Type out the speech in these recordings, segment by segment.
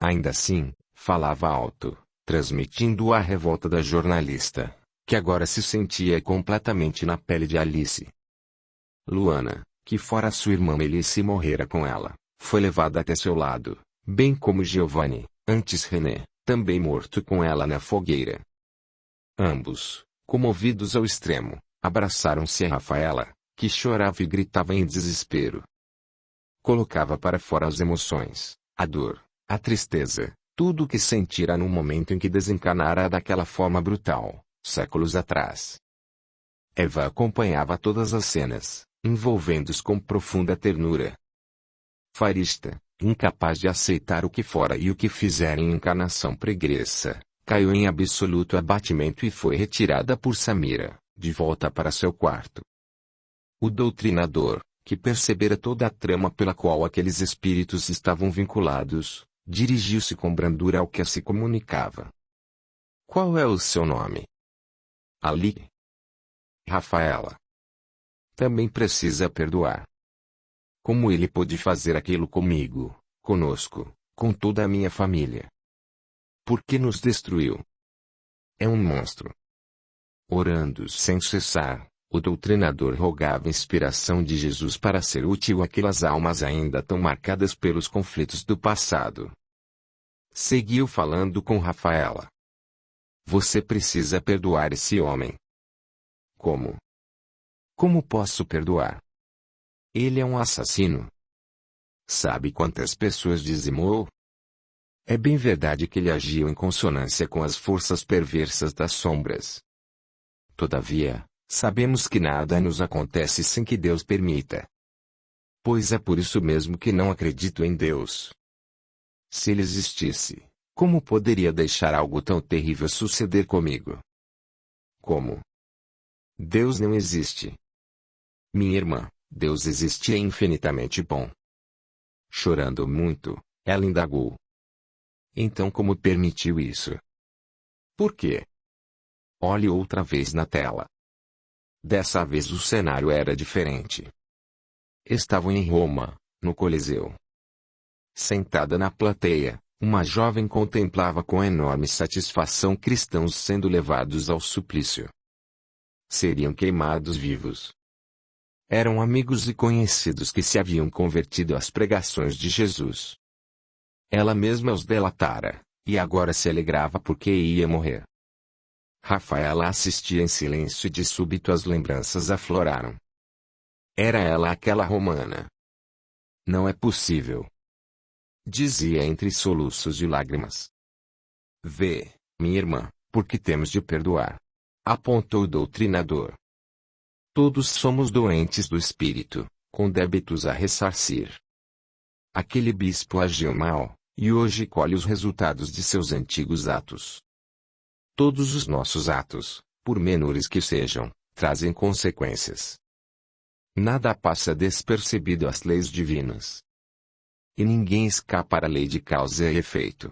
Ainda assim, falava alto, transmitindo a revolta da jornalista, que agora se sentia completamente na pele de Alice. Luana, que fora sua irmã Melissa e morrera com ela, foi levada até seu lado, bem como Giovanni, antes René, também morto com ela na fogueira. Ambos, comovidos ao extremo, abraçaram-se a Rafaela, que chorava e gritava em desespero. Colocava para fora as emoções, a dor, a tristeza, tudo o que sentira no momento em que desencarnara daquela forma brutal, séculos atrás. Eva acompanhava todas as cenas, envolvendo-os com profunda ternura. Farista, incapaz de aceitar o que fora e o que fizera em encarnação pregressa, caiu em absoluto abatimento e foi retirada por Samira, de volta para seu quarto. O doutrinador, que percebera toda a trama pela qual aqueles espíritos estavam vinculados, dirigiu-se com brandura ao que se comunicava. Qual é o seu nome? Ali. Rafaela. Também precisa perdoar. Como ele pôde fazer aquilo comigo, conosco, com toda a minha família? Por que nos destruiu? É um monstro. Orando sem cessar, o doutrinador rogava a inspiração de Jesus para ser útil àquelas almas ainda tão marcadas pelos conflitos do passado. Seguiu falando com Rafaela. Você precisa perdoar esse homem. Como? Como posso perdoar? Ele é um assassino. Sabe quantas pessoas dizimou? É bem verdade que ele agiu em consonância com as forças perversas das sombras. Todavia, sabemos que nada nos acontece sem que Deus permita. Pois é por isso mesmo que não acredito em Deus. Se ele existisse, como poderia deixar algo tão terrível suceder comigo? Como? Deus não existe. Minha irmã, Deus existe e é infinitamente bom. Chorando muito, ela indagou. Então como permitiu isso? Por quê? Olhe outra vez na tela. Dessa vez o cenário era diferente. Estavam em Roma, no Coliseu. Sentada na plateia, uma jovem contemplava com enorme satisfação cristãos sendo levados ao suplício. Seriam queimados vivos. Eram amigos e conhecidos que se haviam convertido às pregações de Jesus. Ela mesma os delatara, e agora se alegrava porque ia morrer. Rafaela assistia em silêncio e de súbito as lembranças afloraram. Era ela aquela romana. Não é possível. Dizia entre soluços e lágrimas. Vê, minha irmã, porque temos de perdoar. Apontou o doutrinador. Todos somos doentes do espírito, com débitos a ressarcir. Aquele bispo agiu mal, e hoje colhe os resultados de seus antigos atos. Todos os nossos atos, por menores que sejam, trazem consequências. Nada passa despercebido às leis divinas. E ninguém escapa à lei de causa e efeito.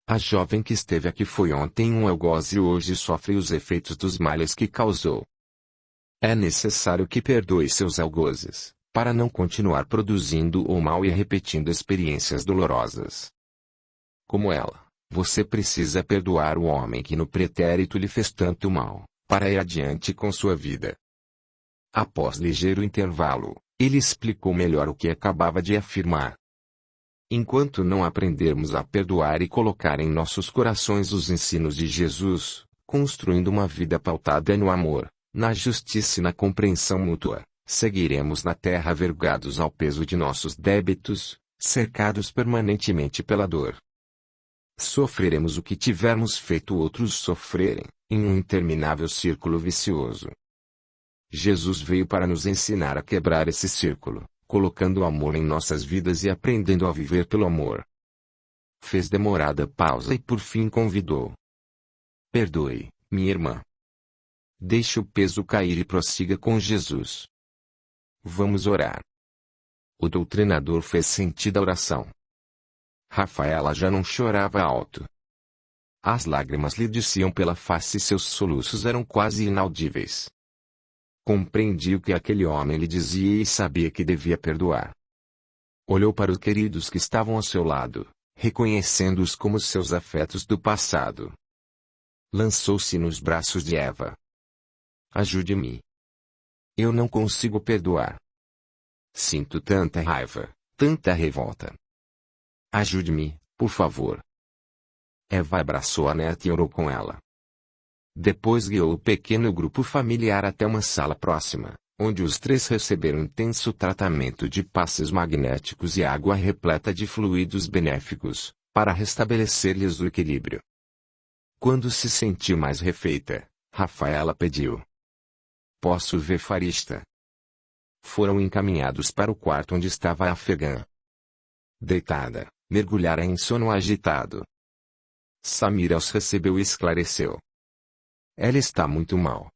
A jovem que esteve aqui foi ontem um algoz e hoje sofre os efeitos dos males que causou. É necessário que perdoe seus algozes, para não continuar produzindo o mal e repetindo experiências dolorosas. Como ela, você precisa perdoar o homem que no pretérito lhe fez tanto mal, para ir adiante com sua vida. Após ligeiro intervalo, ele explicou melhor o que acabava de afirmar. Enquanto não aprendermos a perdoar e colocar em nossos corações os ensinos de Jesus, construindo uma vida pautada no amor, na justiça e na compreensão mútua, seguiremos na terra vergados ao peso de nossos débitos, cercados permanentemente pela dor. Sofreremos o que tivermos feito outros sofrerem, em um interminável círculo vicioso. Jesus veio para nos ensinar a quebrar esse círculo, colocando o amor em nossas vidas e aprendendo a viver pelo amor. Fez demorada pausa e por fim convidou. Perdoe, minha irmã. Deixe o peso cair e prossiga com Jesus. Vamos orar. O doutrinador fez sentida a oração. Rafaela já não chorava alto. As lágrimas lhe desciam pela face e seus soluços eram quase inaudíveis. Compreendia o que aquele homem lhe dizia e sabia que devia perdoar. Olhou para os queridos que estavam ao seu lado, reconhecendo-os como seus afetos do passado. Lançou-se nos braços de Eva. Ajude-me. Eu não consigo perdoar. Sinto tanta raiva, tanta revolta. Ajude-me, por favor. Eva abraçou a neta e orou com ela. Depois guiou o pequeno grupo familiar até uma sala próxima, onde os três receberam intenso tratamento de passes magnéticos e água repleta de fluidos benéficos, para restabelecer-lhes o equilíbrio. Quando se sentiu mais refeita, Rafaela pediu: "Posso ver Farista?" Foram encaminhados para o quarto onde estava a afegã. Deitada, mergulhara em sono agitado. Samira os recebeu e esclareceu: "Ela está muito mal.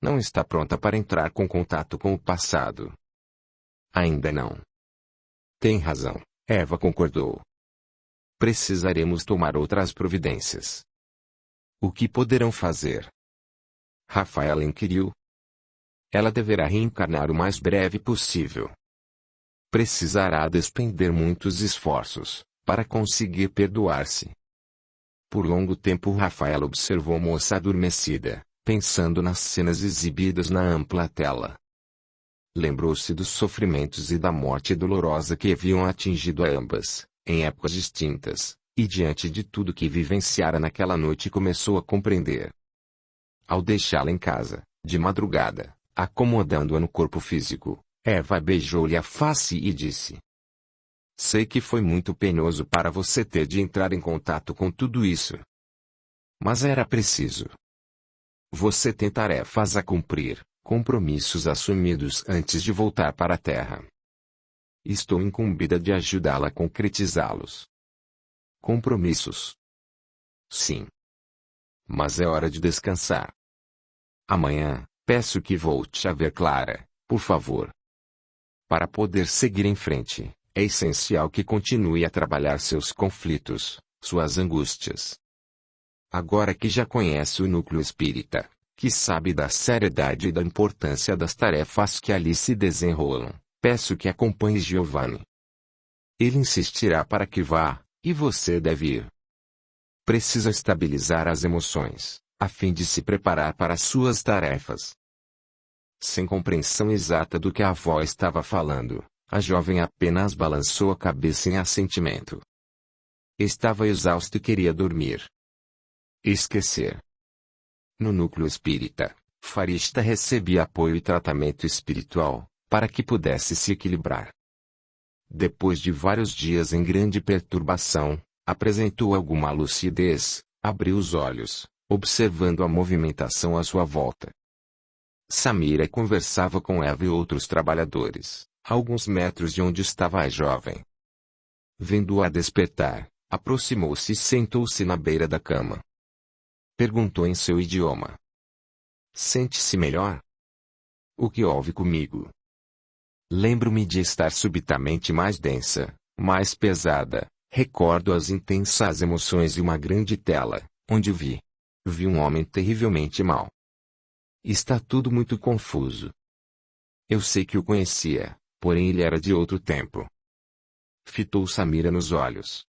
Não está pronta para entrar com contato com o passado." "Ainda não." "Tem razão," Eva concordou. "Precisaremos tomar outras providências." "O que poderão fazer?" Rafaela inquiriu. "Ela deverá reencarnar o mais breve possível. Precisará despender muitos esforços, para conseguir perdoar-se." Por longo tempo Rafaela observou a moça adormecida, pensando nas cenas exibidas na ampla tela. Lembrou-se dos sofrimentos e da morte dolorosa que haviam atingido a ambas, em épocas distintas, e diante de tudo que vivenciara naquela noite começou a compreender. Ao deixá-la em casa, de madrugada, acomodando-a no corpo físico, Eva beijou-lhe a face e disse: "Sei que foi muito penoso para você ter de entrar em contato com tudo isso. Mas era preciso. Você tem tarefas a cumprir, compromissos assumidos antes de voltar para a Terra. Estou incumbida de ajudá-la a concretizá-los." "Compromissos?" "Sim. Mas é hora de descansar. Amanhã, peço que volte a ver Clara, por favor. Para poder seguir em frente, é essencial que continue a trabalhar seus conflitos, suas angústias. Agora que já conhece o núcleo espírita, que sabe da seriedade e da importância das tarefas que ali se desenrolam, peço que acompanhe Giovanni. Ele insistirá para que vá, e você deve ir. Precisa estabilizar as emoções, a fim de se preparar para suas tarefas." Sem compreensão exata do que a avó estava falando, a jovem apenas balançou a cabeça em assentimento. Estava exausto e queria dormir. Esquecer. No núcleo espírita, Farista recebia apoio e tratamento espiritual, para que pudesse se equilibrar. Depois de vários dias em grande perturbação, apresentou alguma lucidez, abriu os olhos, observando a movimentação à sua volta. Samira conversava com Eva e outros trabalhadores, a alguns metros de onde estava a jovem. Vendo-a despertar, aproximou-se e sentou-se na beira da cama. Perguntou em seu idioma: "Sente-se melhor? O que houve comigo? Lembro-me de estar subitamente mais densa, mais pesada. Recordo as intensas emoções e uma grande tela, onde vi um homem terrivelmente mau. Está tudo muito confuso. Eu sei que o conhecia, porém ele era de outro tempo." Fitou Samira nos olhos.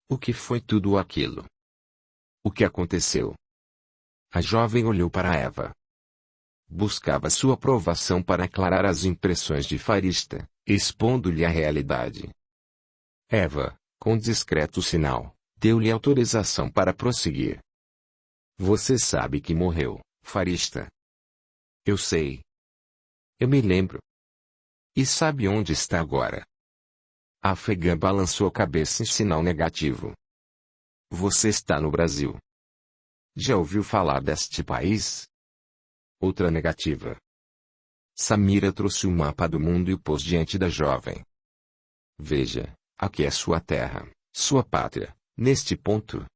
"O que foi tudo aquilo? O que aconteceu?" A jovem olhou para Eva. Buscava sua aprovação para aclarar as impressões de Farista, expondo-lhe a realidade. Eva, com discreto sinal, deu-lhe autorização para prosseguir. "Você sabe que morreu, Farista?" "Eu sei. Eu me lembro." "E sabe onde está agora?" A afegã balançou a cabeça em sinal negativo. "Você está no Brasil. Já ouviu falar deste país?" Outra negativa. Samira trouxe o mapa do mundo e o pôs diante da jovem. "Veja, aqui é sua terra, sua pátria, neste ponto.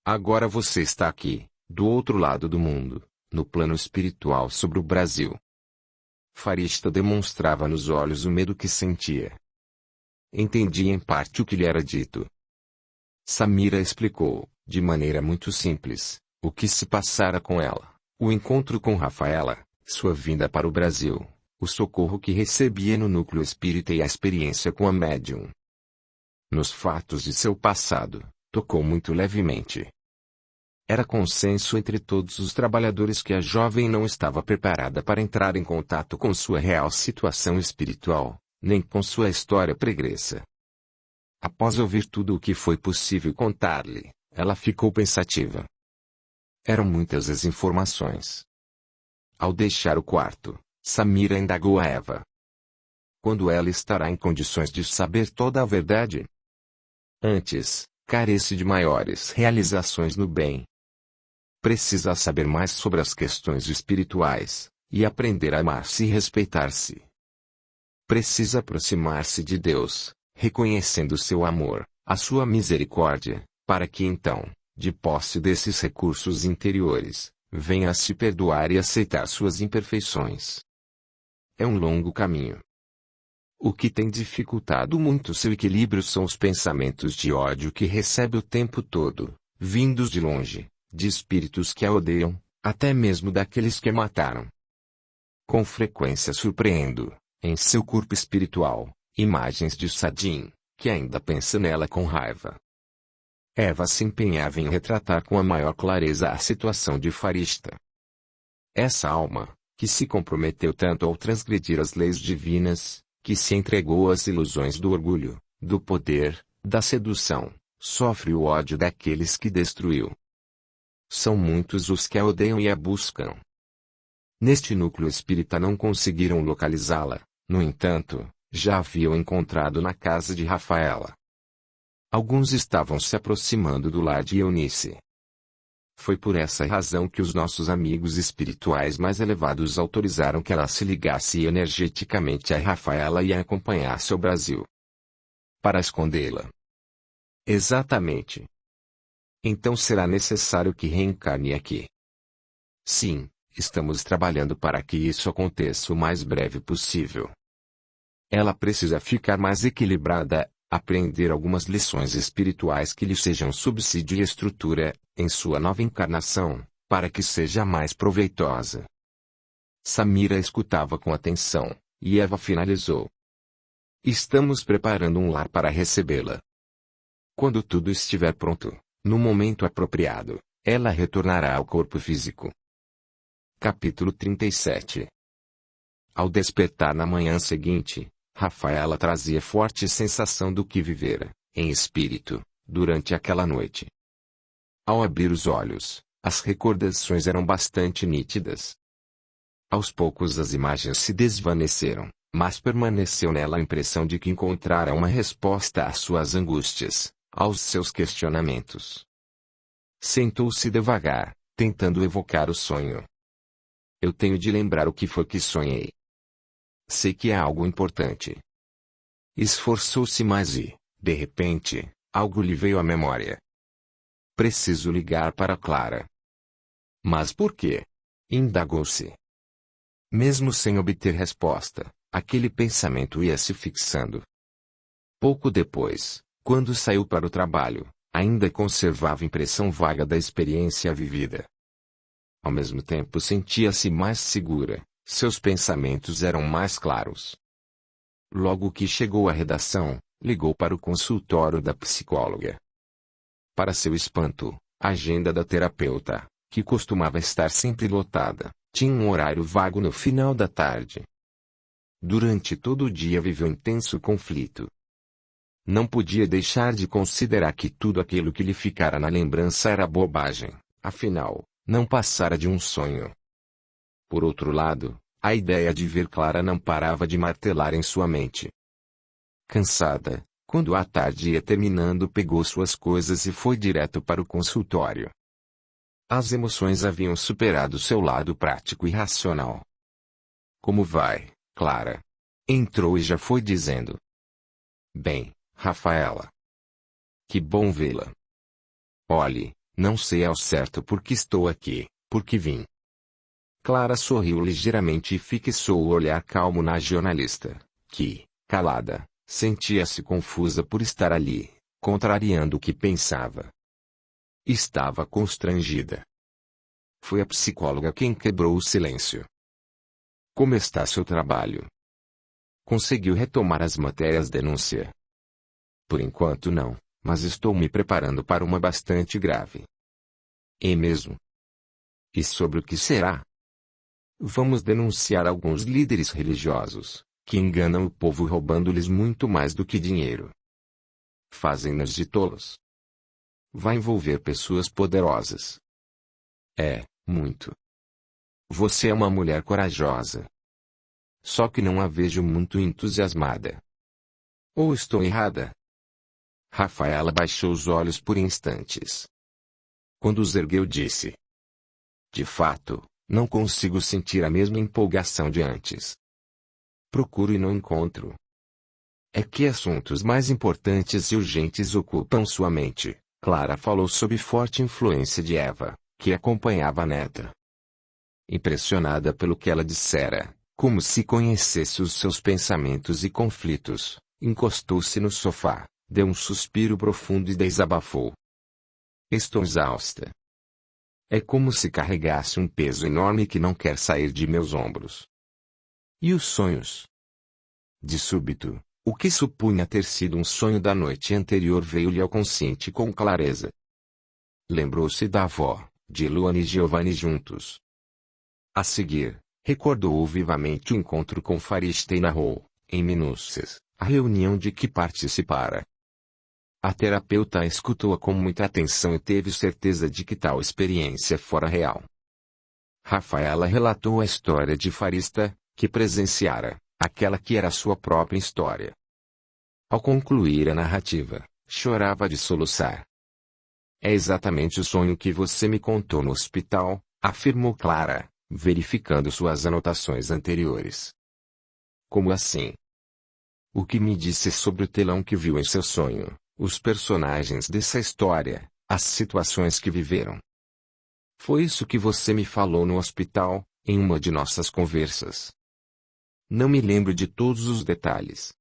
Agora você está aqui, do outro lado do mundo, no plano espiritual sobre o Brasil." Farista demonstrava nos olhos o medo que sentia. Entendi em parte o que lhe era dito. Samira explicou, de maneira muito simples, o que se passara com ela, o encontro com Rafaela, sua vinda para o Brasil, o socorro que recebia no núcleo espírita e a experiência com a médium. nos fatos de seu passado, tocou muito levemente. Era consenso entre todos os trabalhadores que a jovem não estava preparada para entrar em contato com sua real situação espiritual, nem com sua história pregressa. Após ouvir tudo o que foi possível contar-lhe, ela ficou pensativa. Eram muitas as informações. Ao deixar o quarto, Samira indagou a Eva. Quando ela estará em condições de saber toda a verdade? Antes, carece de maiores realizações no bem. Precisa saber mais sobre as questões espirituais, e aprender a amar-se e respeitar-se. Precisa aproximar-se de Deus, reconhecendo seu amor, a sua misericórdia, para que então, de posse desses recursos interiores, venha a se perdoar e aceitar suas imperfeições. É um longo caminho. O que tem dificultado muito seu equilíbrio são os pensamentos de ódio que recebe o tempo todo, vindos de longe, de espíritos que a odeiam, até mesmo daqueles que a mataram. Com frequência surpreendo, em seu corpo espiritual, imagens de Sadim, que ainda pensa nela com raiva. Eva se empenhava em retratar com a maior clareza a situação de Farishta. Essa alma, que se comprometeu tanto ao transgredir as leis divinas, que se entregou às ilusões do orgulho, do poder, da sedução, sofre o ódio daqueles que destruiu. São muitos os que a odeiam e a buscam. Neste núcleo espírita não conseguiram localizá-la, no entanto, já haviam encontrado na casa de Rafaela. Alguns estavam se aproximando do lar de Eunice. Foi por essa razão que os nossos amigos espirituais mais elevados autorizaram que ela se ligasse energeticamente a Rafaela e a acompanhasse ao Brasil. Para escondê-la. Exatamente. Então será necessário que reencarne aqui. Sim, estamos trabalhando para que isso aconteça o mais breve possível. Ela precisa ficar mais equilibrada, aprender algumas lições espirituais que lhe sejam subsídio e estrutura, em sua nova encarnação, para que seja mais proveitosa. Samira escutava com atenção, e Eva finalizou. Estamos preparando um lar para recebê-la. Quando tudo estiver pronto, no momento apropriado, ela retornará ao corpo físico. Capítulo 37. Ao despertar na manhã seguinte, Rafaela trazia forte sensação do que vivera, em espírito, durante aquela noite. Ao abrir os olhos, as recordações eram bastante nítidas. Aos poucos as imagens se desvaneceram, mas permaneceu nela a impressão de que encontrara uma resposta às suas angústias, aos seus questionamentos. Sentou-se devagar, tentando evocar o sonho. Eu tenho de lembrar o que foi que sonhei. Sei que é algo importante. Esforçou-se mais e, de repente, algo lhe veio à memória. Preciso ligar para Clara. Mas por quê? Indagou-se. Mesmo sem obter resposta, aquele pensamento ia se fixando. Pouco depois, quando saiu para o trabalho, ainda conservava impressão vaga da experiência vivida. Ao mesmo tempo sentia-se mais segura, seus pensamentos eram mais claros. Logo que chegou à redação, ligou para o consultório da psicóloga. Para seu espanto, a agenda da terapeuta, que costumava estar sempre lotada, tinha um horário vago no final da tarde. Durante todo o dia viveu intenso conflito. Não podia deixar de considerar que tudo aquilo que lhe ficara na lembrança era bobagem, afinal, não passara de um sonho. Por outro lado, a ideia de ver Clara não parava de martelar em sua mente. Cansada, quando a tarde ia terminando, pegou suas coisas e foi direto para o consultório. As emoções haviam superado seu lado prático e racional. Como vai, Clara? Entrou e já foi dizendo. Bem, Rafaela. Que bom vê-la. Olhe, não sei ao certo por que estou aqui, por que vim. Clara sorriu ligeiramente e fixou o olhar calmo na jornalista, que, calada, sentia-se confusa por estar ali, contrariando o que pensava. Estava constrangida. Foi a psicóloga quem quebrou o silêncio. Como está seu trabalho? Conseguiu retomar as matérias denúncia? Por enquanto não, mas estou me preparando para uma bastante grave. É mesmo? E sobre o que será? Vamos denunciar alguns líderes religiosos, que enganam o povo roubando-lhes muito mais do que dinheiro. Fazem-nos de tolos. Vai envolver pessoas poderosas. É, muito. Você é uma mulher corajosa. Só que não a vejo muito entusiasmada. Ou estou errada? Rafaela baixou os olhos por instantes. Quando os ergueu, disse: de fato, não consigo sentir a mesma empolgação de antes. Procuro e não encontro. É que assuntos mais importantes e urgentes ocupam sua mente. Clara falou sob forte influência de Eva, que acompanhava a neta. Impressionada pelo que ela dissera, como se conhecesse os seus pensamentos e conflitos, encostou-se no sofá, deu um suspiro profundo e desabafou. Estou exausta. É como se carregasse um peso enorme que não quer sair de meus ombros. E os sonhos? De súbito, o que supunha ter sido um sonho da noite anterior veio-lhe ao consciente com clareza. Lembrou-se da avó, de Luana e Giovanni juntos. A seguir, recordou vivamente o encontro com Farista e narrou, em minúcias, a reunião de que participara. A terapeuta escutou-a com muita atenção e teve certeza de que tal experiência fora real. Rafaela relatou a história de Farista, que presenciara, aquela que era sua própria história. Ao concluir a narrativa, chorava de soluçar. É exatamente o sonho que você me contou no hospital, afirmou Clara, verificando suas anotações anteriores. Como assim? O que me disse sobre o telão que viu em seu sonho, os personagens dessa história, as situações que viveram. Foi isso que você me falou no hospital, em uma de nossas conversas. Não me lembro de todos os detalhes.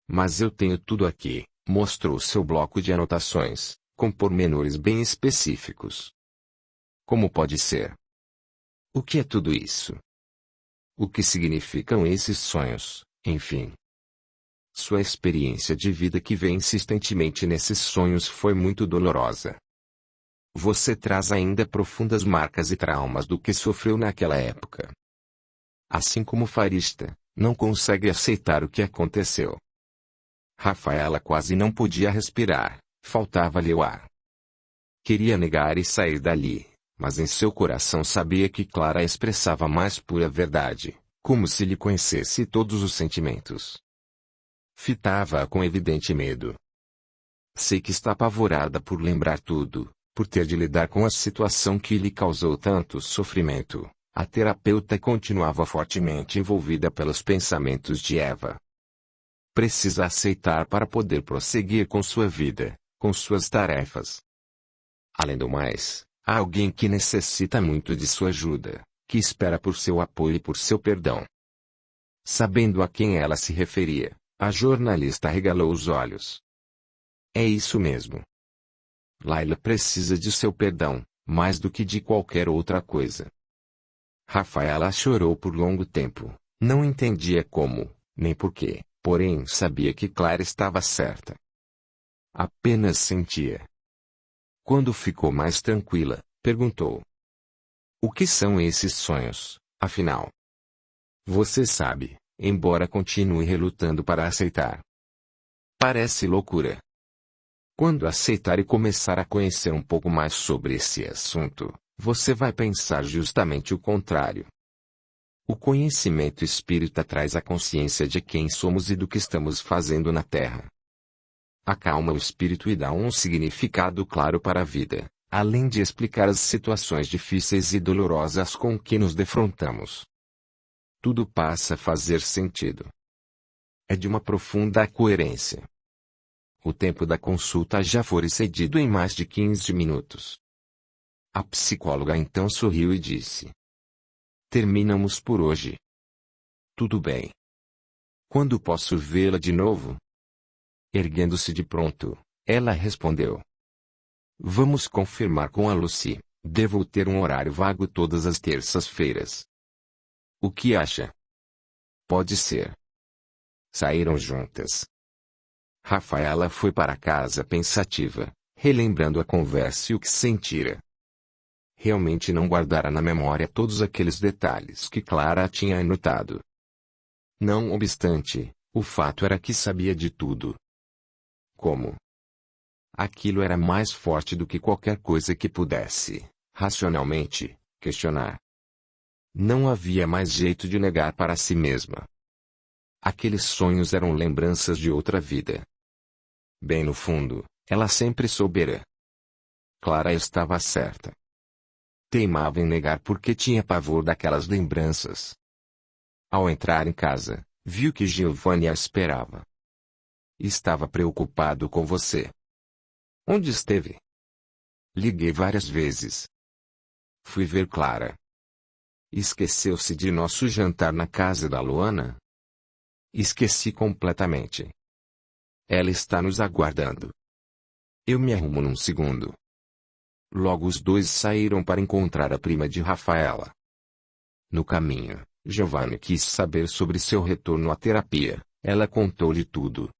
Mas eu tenho tudo aqui, mostrou seu bloco de anotações, com pormenores bem específicos. Como pode ser? O que é tudo isso? O que significam esses sonhos, enfim? Sua experiência de vida que vê insistentemente nesses sonhos foi muito dolorosa. Você traz ainda profundas marcas e traumas do que sofreu naquela época. Assim como Farista, não consegue aceitar o que aconteceu. Rafaela quase não podia respirar, faltava-lhe o ar. Queria negar e sair dali, mas em seu coração sabia que Clara expressava a mais pura verdade, como se lhe conhecesse todos os sentimentos. Fitava-a com evidente medo. Sei que está apavorada por lembrar tudo, por ter de lidar com a situação que lhe causou tanto sofrimento. A terapeuta continuava fortemente envolvida pelos pensamentos de Eva. Precisa aceitar para poder prosseguir com sua vida, com suas tarefas. Além do mais, há alguém que necessita muito de sua ajuda, que espera por seu apoio e por seu perdão. Sabendo a quem ela se referia, a jornalista arregalou os olhos. É isso mesmo. Laila precisa de seu perdão, mais do que de qualquer outra coisa. Rafaela chorou por longo tempo, não entendia como, nem porquê, porém sabia que Clara estava certa. Apenas sentia. Quando ficou mais tranquila, perguntou: o que são esses sonhos, afinal? Você sabe, embora continue relutando para aceitar. Parece loucura. Quando aceitar e começar a conhecer um pouco mais sobre esse assunto, você vai pensar justamente o contrário. O conhecimento espírita traz a consciência de quem somos e do que estamos fazendo na Terra. Acalma o espírito e dá um significado claro para a vida, além de explicar as situações difíceis e dolorosas com que nos defrontamos. Tudo passa a fazer sentido. É de uma profunda coerência. O tempo da consulta já foi excedido em mais de 15 minutos. A psicóloga então sorriu e disse: terminamos por hoje. Tudo bem. Quando posso vê-la de novo? Erguendo-se de pronto, ela respondeu: vamos confirmar com a Lucy, devo ter um horário vago todas as terças-feiras. O que acha? Pode ser. Saíram juntas. Rafaela foi para casa pensativa, relembrando a conversa e o que sentira. Realmente não guardara na memória todos aqueles detalhes que Clara tinha anotado. Não obstante, o fato era que sabia de tudo. Como? Aquilo era mais forte do que qualquer coisa que pudesse, racionalmente, questionar. Não havia mais jeito de negar para si mesma. Aqueles sonhos eram lembranças de outra vida. Bem no fundo, ela sempre soubera. Clara estava certa. Teimava em negar porque tinha pavor daquelas lembranças. Ao entrar em casa, viu que Giovanni a esperava. Estava preocupado com você. Onde esteve? Liguei várias vezes. Fui ver Clara. Esqueceu-se de nosso jantar na casa da Luana? Esqueci completamente. Ela está nos aguardando. Eu me arrumo num segundo. Logo os dois saíram para encontrar a prima de Rafaela. No caminho, Giovanni quis saber sobre seu retorno à terapia. Ela contou-lhe tudo.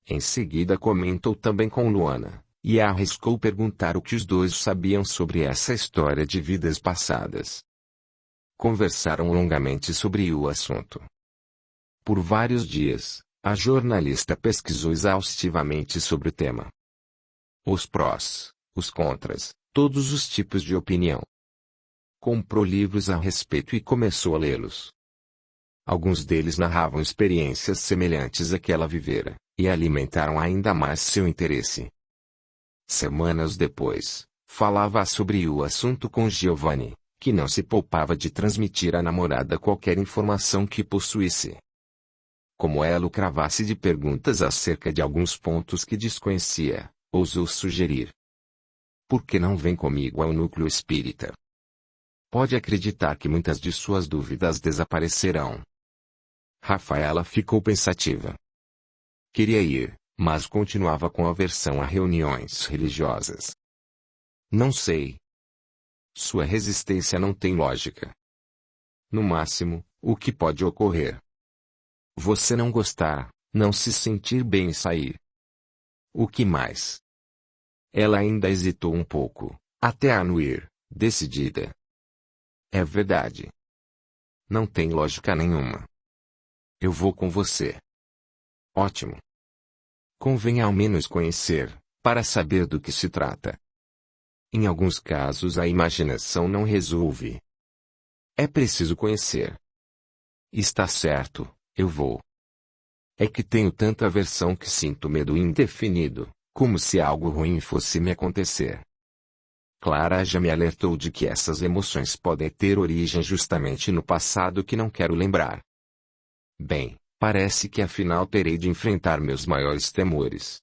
Em seguida comentou também com Luana, e arriscou perguntar o que os dois sabiam sobre essa história de vidas passadas. Conversaram longamente sobre o assunto. Por vários dias, a jornalista pesquisou exaustivamente sobre o tema. Os prós, os contras, todos os tipos de opinião. Comprou livros a respeito e começou a lê-los. Alguns deles narravam experiências semelhantes à que ela vivera, e alimentaram ainda mais seu interesse. Semanas depois, falava sobre o assunto com Giovanni, que não se poupava de transmitir à namorada qualquer informação que possuísse. Como ela o cravasse de perguntas acerca de alguns pontos que desconhecia, ousou sugerir. Por que não vem comigo ao núcleo espírita? Pode acreditar que muitas de suas dúvidas desaparecerão. Rafaela ficou pensativa. Queria ir, mas continuava com aversão a reuniões religiosas. Não sei. Sua resistência não tem lógica. No máximo, o que pode ocorrer? Você não gostar, não se sentir bem e sair. O que mais? Ela ainda hesitou um pouco, até anuir, decidida. É verdade. Não tem lógica nenhuma. Eu vou com você. Ótimo. Convém ao menos conhecer, para saber do que se trata. Em alguns casos a imaginação não resolve. É preciso conhecer. Está certo, eu vou. É que tenho tanta aversão que sinto medo indefinido, como se algo ruim fosse me acontecer. Clara já me alertou de que essas emoções podem ter origem justamente no passado que não quero lembrar. Bem, parece que afinal terei de enfrentar meus maiores temores.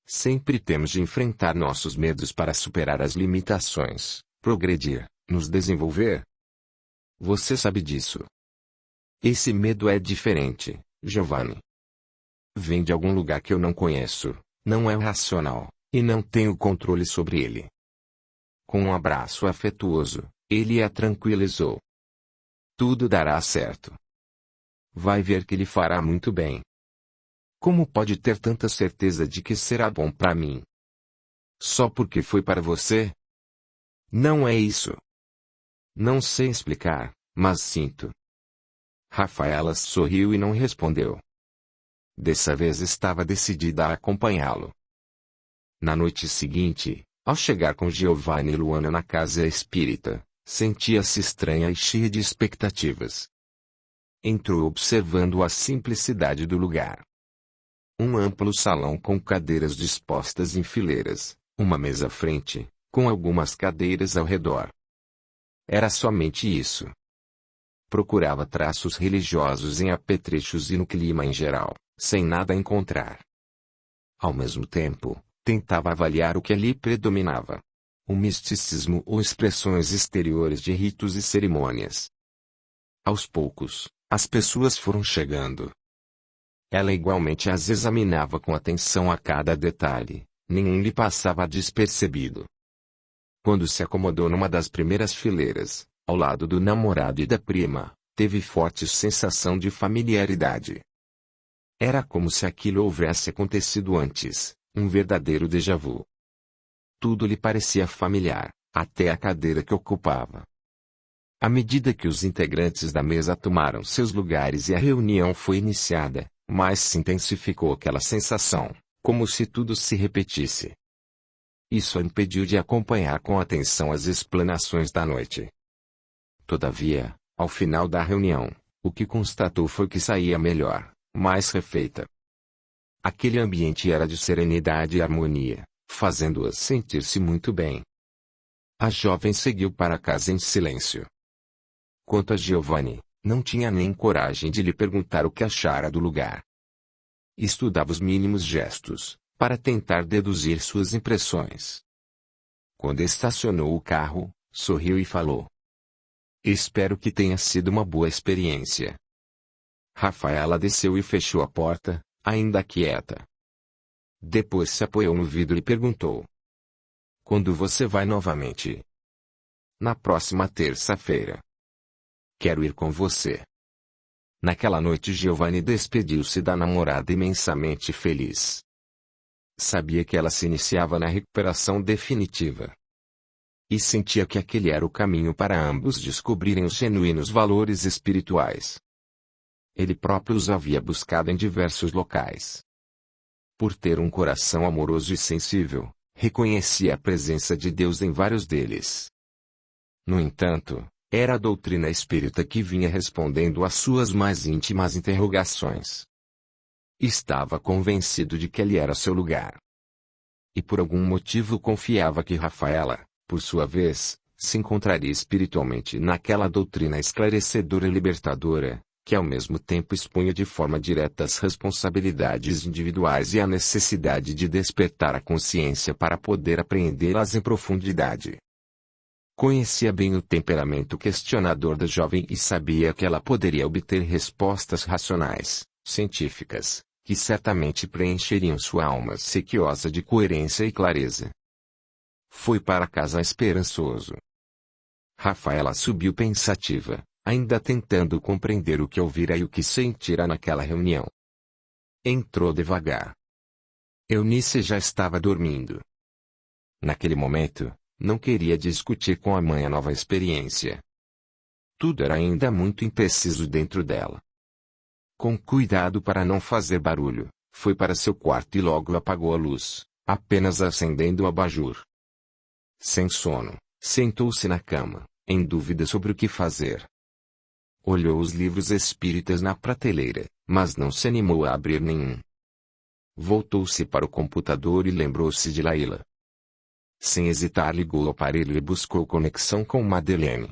Sempre temos de enfrentar nossos medos para superar as limitações, progredir, nos desenvolver. Você sabe disso. Esse medo é diferente, Giovanni. Vem de algum lugar que eu não conheço, não é racional, e não tenho controle sobre ele. Com um abraço afetuoso, ele a tranquilizou. Tudo dará certo. Vai ver que lhe fará muito bem. Como pode ter tanta certeza de que será bom para mim? Só porque foi para você? Não é isso. Não sei explicar, mas sinto. Rafaela sorriu e não respondeu. Dessa vez estava decidida a acompanhá-lo. Na noite seguinte, ao chegar com Giovanni e Luana na casa espírita, sentia-se estranha e cheia de expectativas. Entrou observando a simplicidade do lugar. Um amplo salão com cadeiras dispostas em fileiras, uma mesa à frente, com algumas cadeiras ao redor. Era somente isso. Procurava traços religiosos em apetrechos e no clima em geral, sem nada encontrar. Ao mesmo tempo, tentava avaliar o que ali predominava. O misticismo ou expressões exteriores de ritos e cerimônias. Aos poucos, as pessoas foram chegando. Ela igualmente as examinava com atenção a cada detalhe, nenhum lhe passava despercebido. Quando se acomodou numa das primeiras fileiras, ao lado do namorado e da prima, teve forte sensação de familiaridade. Era como se aquilo houvesse acontecido antes, um verdadeiro déjà vu. Tudo lhe parecia familiar, até a cadeira que ocupava. À medida que os integrantes da mesa tomaram seus lugares e a reunião foi iniciada, mais se intensificou aquela sensação, como se tudo se repetisse. Isso a impediu de acompanhar com atenção as explanações da noite. Todavia, ao final da reunião, o que constatou foi que saía melhor, mais refeita. Aquele ambiente era de serenidade e harmonia, fazendo-a sentir-se muito bem. A jovem seguiu para casa em silêncio. Quanto a Giovanni, não tinha nem coragem de lhe perguntar o que achara do lugar. Estudava os mínimos gestos, para tentar deduzir suas impressões. Quando estacionou o carro, sorriu e falou: "Espero que tenha sido uma boa experiência." Rafaela desceu e fechou a porta, ainda quieta. Depois se apoiou no vidro e perguntou: "Quando você vai novamente?" "Na próxima terça-feira." "Quero ir com você." Naquela noite Giovanni despediu-se da namorada imensamente feliz. Sabia que ela se iniciava na recuperação definitiva. E sentia que aquele era o caminho para ambos descobrirem os genuínos valores espirituais. Ele próprio os havia buscado em diversos locais. Por ter um coração amoroso e sensível, reconhecia a presença de Deus em vários deles. No entanto, era a doutrina espírita que vinha respondendo às suas mais íntimas interrogações. Estava convencido de que ali era seu lugar. E por algum motivo confiava que Rafaela, por sua vez, se encontraria espiritualmente naquela doutrina esclarecedora e libertadora, que ao mesmo tempo expunha de forma direta as responsabilidades individuais e a necessidade de despertar a consciência para poder apreendê-las em profundidade. Conhecia bem o temperamento questionador da jovem e sabia que ela poderia obter respostas racionais, científicas, que certamente preencheriam sua alma sequiosa de coerência e clareza. Foi para casa esperançoso. Rafaela subiu pensativa, ainda tentando compreender o que ouvira e o que sentira naquela reunião. Entrou devagar. Eunice já estava dormindo. Naquele momento, não queria discutir com a mãe a nova experiência. Tudo era ainda muito impreciso dentro dela. Com cuidado para não fazer barulho, foi para seu quarto e logo apagou a luz, apenas acendendo o abajur. Sem sono, sentou-se na cama, em dúvida sobre o que fazer. Olhou os livros espíritas na prateleira, mas não se animou a abrir nenhum. Voltou-se para o computador e lembrou-se de Laila. Sem hesitar ligou o aparelho e buscou conexão com Madeleine.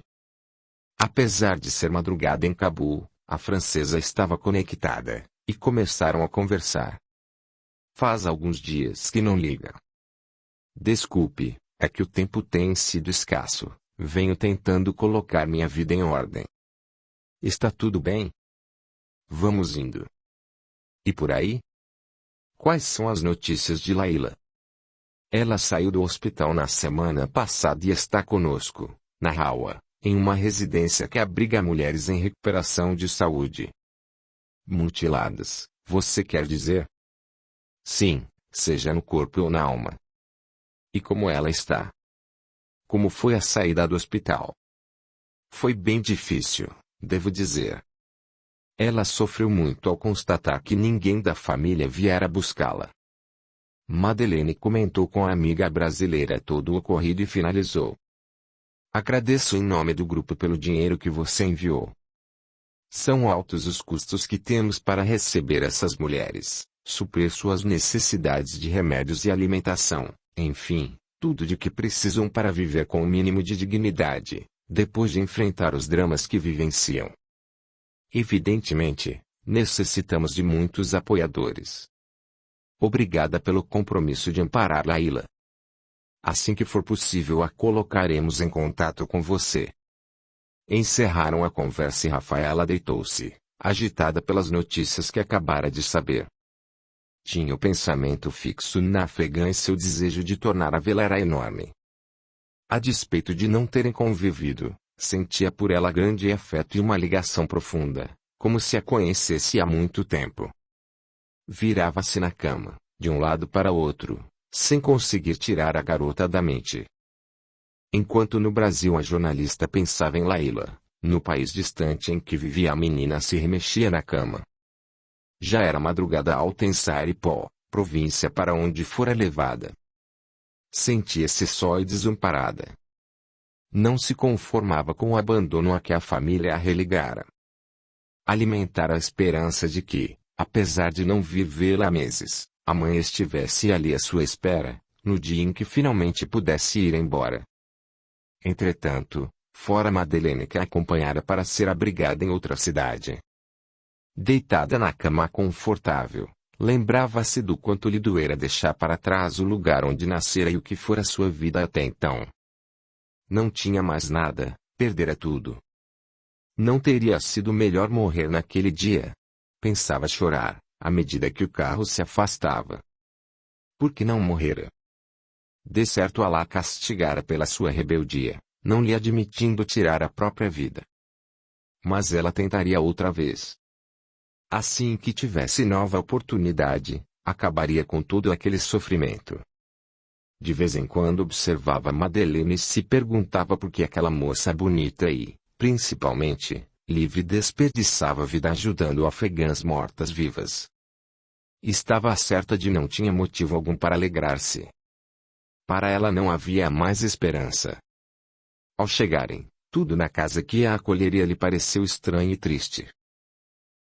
Apesar de ser madrugada em Cabul, a francesa estava conectada, e começaram a conversar. "Faz alguns dias que não liga." "Desculpe, é que o tempo tem sido escasso, venho tentando colocar minha vida em ordem." "Está tudo bem?" "Vamos indo." "E por aí?" "Quais são as notícias de Laila?" "Ela saiu do hospital na semana passada e está conosco, na Hawa, em uma residência que abriga mulheres em recuperação de saúde." "Mutiladas, você quer dizer?" "Sim, seja no corpo ou na alma." "E como ela está?" "Como foi a saída do hospital?" "Foi bem difícil, devo dizer." "Ela sofreu muito ao constatar que ninguém da família viera buscá-la." Madeleine comentou com a amiga brasileira todo o ocorrido e finalizou: "Agradeço em nome do grupo pelo dinheiro que você enviou. São altos os custos que temos para receber essas mulheres, suprir suas necessidades de remédios e alimentação, enfim, tudo de que precisam para viver com o mínimo de dignidade, depois de enfrentar os dramas que vivenciam. Evidentemente, necessitamos de muitos apoiadores. Obrigada pelo compromisso de amparar Laila. Assim que for possível a colocaremos em contato com você." Encerraram a conversa e Rafaela deitou-se, agitada pelas notícias que acabara de saber. Tinha o pensamento fixo na afegã e seu desejo de tornar a vê-la era enorme. A despeito de não terem convivido, sentia por ela grande afeto e uma ligação profunda, como se a conhecesse há muito tempo. Virava-se na cama, de um lado para outro, sem conseguir tirar a garota da mente. Enquanto no Brasil a jornalista pensava em Laila, no país distante em que vivia a menina se remexia na cama. Já era madrugada alta em Saripó, província para onde fora levada. Sentia-se só e desamparada. Não se conformava com o abandono a que a família a relegara. Alimentara a esperança de que, apesar de não vir vê-la há meses, a mãe estivesse ali à sua espera, no dia em que finalmente pudesse ir embora. Entretanto, fora Madeleine que a acompanhara para ser abrigada em outra cidade. Deitada na cama confortável, lembrava-se do quanto lhe doera deixar para trás o lugar onde nascera e o que fora sua vida até então. Não tinha mais nada, perdera tudo. Não teria sido melhor morrer naquele dia? Pensava chorar, à medida que o carro se afastava. Por que não morrera? De certo Alá a castigara pela sua rebeldia, não lhe admitindo tirar a própria vida. Mas ela tentaria outra vez. Assim que tivesse nova oportunidade, acabaria com todo aquele sofrimento. De vez em quando observava Madeleine e se perguntava por que aquela moça bonita e, principalmente, livre desperdiçava a vida ajudando afegãs mortas-vivas. Estava certa de não tinha motivo algum para alegrar-se. Para ela não havia mais esperança. Ao chegarem, tudo na casa que a acolheria lhe pareceu estranho e triste.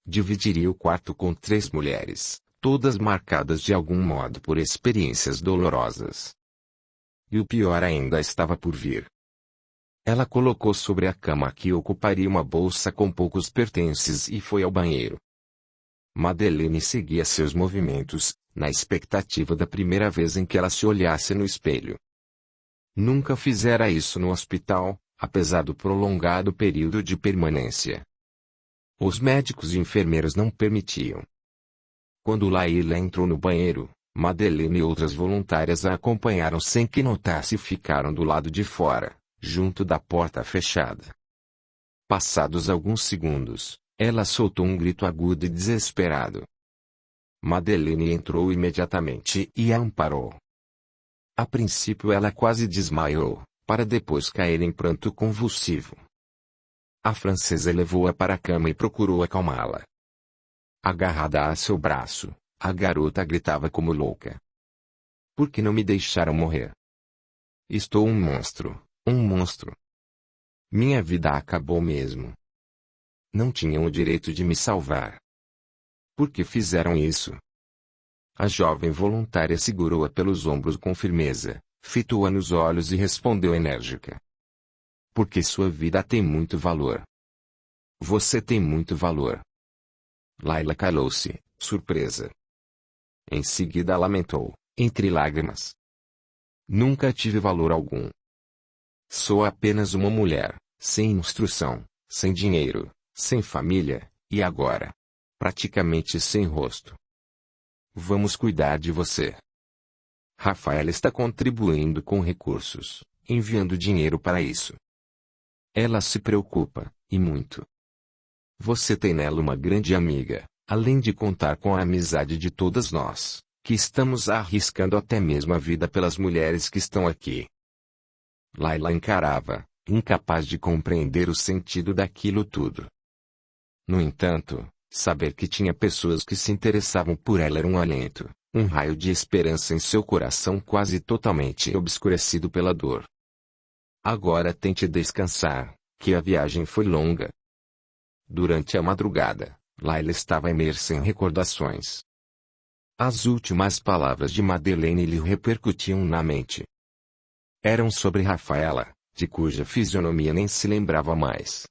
Dividiria o quarto com 3 mulheres, todas marcadas de algum modo por experiências dolorosas. E o pior ainda estava por vir. Ela colocou sobre a cama que ocuparia uma bolsa com poucos pertences e foi ao banheiro. Madeleine seguia seus movimentos, na expectativa da primeira vez em que ela se olhasse no espelho. Nunca fizera isso no hospital, apesar do prolongado período de permanência. Os médicos e enfermeiros não permitiam. Quando Laila entrou no banheiro, Madeleine e outras voluntárias a acompanharam sem que notasse e ficaram do lado de fora, junto da porta fechada. Passados alguns segundos, ela soltou um grito agudo e desesperado. Madeleine entrou imediatamente e a amparou. A princípio ela quase desmaiou, para depois cair em pranto convulsivo. A francesa levou-a para a cama e procurou acalmá-la. Agarrada a seu braço, a garota gritava como louca. Por que não me deixaram morrer? Estou um monstro, um monstro. Minha vida acabou mesmo. Não tinham o direito de me salvar. Por que fizeram isso? A jovem voluntária segurou-a pelos ombros com firmeza, fitou-a nos olhos e respondeu enérgica. Porque sua vida tem muito valor. Você tem muito valor. Laila calou-se, surpresa. Em seguida lamentou, entre lágrimas. Nunca tive valor algum. Sou apenas uma mulher, sem instrução, sem dinheiro, sem família, e agora, praticamente sem rosto. Vamos cuidar de você. Rafaela está contribuindo com recursos, enviando dinheiro para isso. Ela se preocupa, e muito. Você tem nela uma grande amiga, além de contar com a amizade de todas nós, que estamos arriscando até mesmo a vida pelas mulheres que estão aqui. Laila encarava, incapaz de compreender o sentido daquilo tudo. No entanto, saber que tinha pessoas que se interessavam por ela era um alento, um raio de esperança em seu coração quase totalmente obscurecido pela dor. Agora tente descansar, que a viagem foi longa. Durante a madrugada, Laila estava imersa em recordações. As últimas palavras de Madeleine lhe repercutiam na mente. Eram sobre Rafaela, de cuja fisionomia nem se lembrava mais.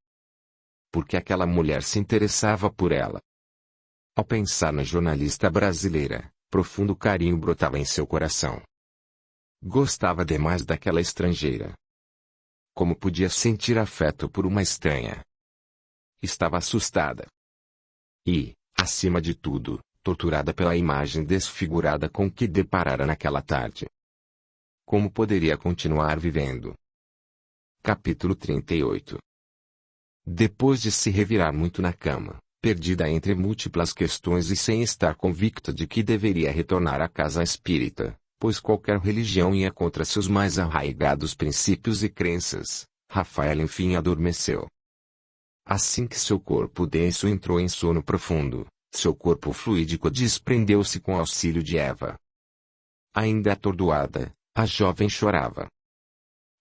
Porque aquela mulher se interessava por ela. Ao pensar na jornalista brasileira, profundo carinho brotava em seu coração. Gostava demais daquela estrangeira. Como podia sentir afeto por uma estranha? Estava assustada. E, acima de tudo, torturada pela imagem desfigurada com que deparara naquela tarde. Como poderia continuar vivendo? Capítulo 38. Depois de se revirar muito na cama, perdida entre múltiplas questões e sem estar convicta de que deveria retornar à casa espírita, pois qualquer religião ia contra seus mais arraigados princípios e crenças, Rafaela enfim adormeceu. Assim que seu corpo denso entrou em sono profundo, seu corpo fluídico desprendeu-se com auxílio de Eva. Ainda atordoada, a jovem chorava.